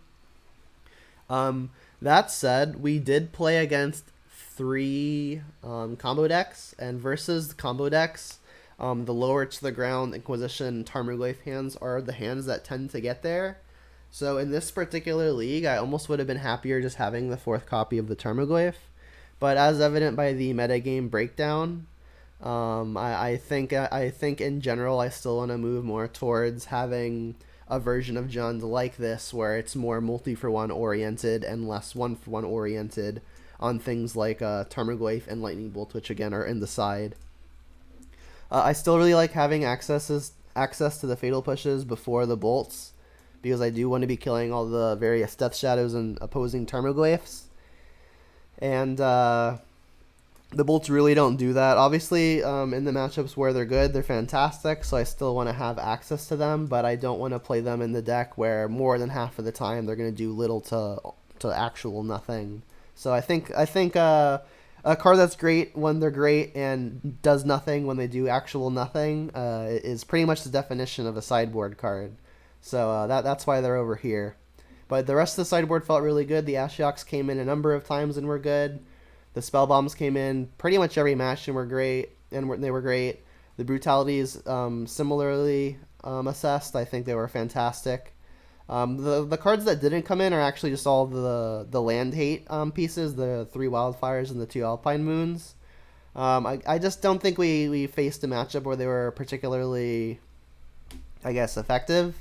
That said, we did play against 3 combo decks, and versus combo decks, the lower to the ground Inquisition Tarmogoyf hands are the hands that tend to get there. So in this particular league, I almost would have been happier just having the 4th copy of the Tarmogoyf. But as evident by the metagame breakdown, I think in general I still want to move more towards having a version of Jund like this, where it's more multi-for-one oriented and less one-for-one oriented on things like Tarmogoyf and Lightning Bolt, which again are in the side. I still really like having access to the Fatal Pushes before the bolts, because I do want to be killing all the various Death Shadows and opposing Tarmogoyfs. And the bolts really don't do that. Obviously, in the matchups where they're good, they're fantastic, so I still want to have access to them, but I don't want to play them in the deck where more than half of the time they're going to do little to actual nothing. So I think a card that's great when they're great and does nothing when they do actual nothing is pretty much the definition of a sideboard card. So that's why they're over here. But the rest of the sideboard felt really good. The Ashioks came in a number of times and were good. The Spell Bombs came in pretty much every match and were great, they were great. The Brutalities similarly assessed. I think they were fantastic. The cards that didn't come in are actually just all the land hate pieces, the 3 Wildfires and the 2 Alpine Moons. I just don't think we faced a matchup where they were particularly, I guess, effective.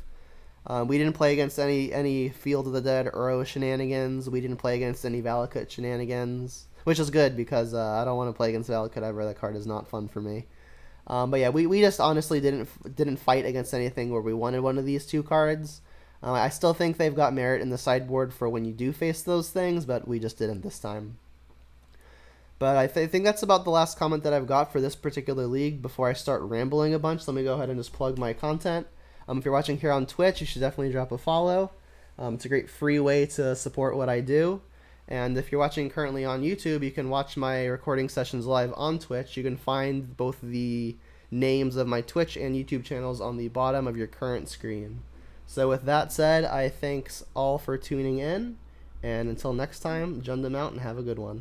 We didn't play against any Field of the Dead Uro shenanigans. We didn't play against any Valakut shenanigans, which is good because I don't want to play against Valakut ever. That card is not fun for me. But yeah, we just honestly didn't fight against anything where we wanted one of these 2 cards. I still think they've got merit in the sideboard for when you do face those things, but we just didn't this time. But I think that's about the last comment that I've got for this particular league. Before I start rambling a bunch, let me go ahead and just plug my content. If you're watching here on Twitch, you should definitely drop a follow. It's a great free way to support what I do. And if you're watching currently on YouTube, you can watch my recording sessions live on Twitch. You can find both the names of my Twitch and YouTube channels on the bottom of your current screen. So with that said, I thanks all for tuning in. And until next time, Jund them out and have a good one.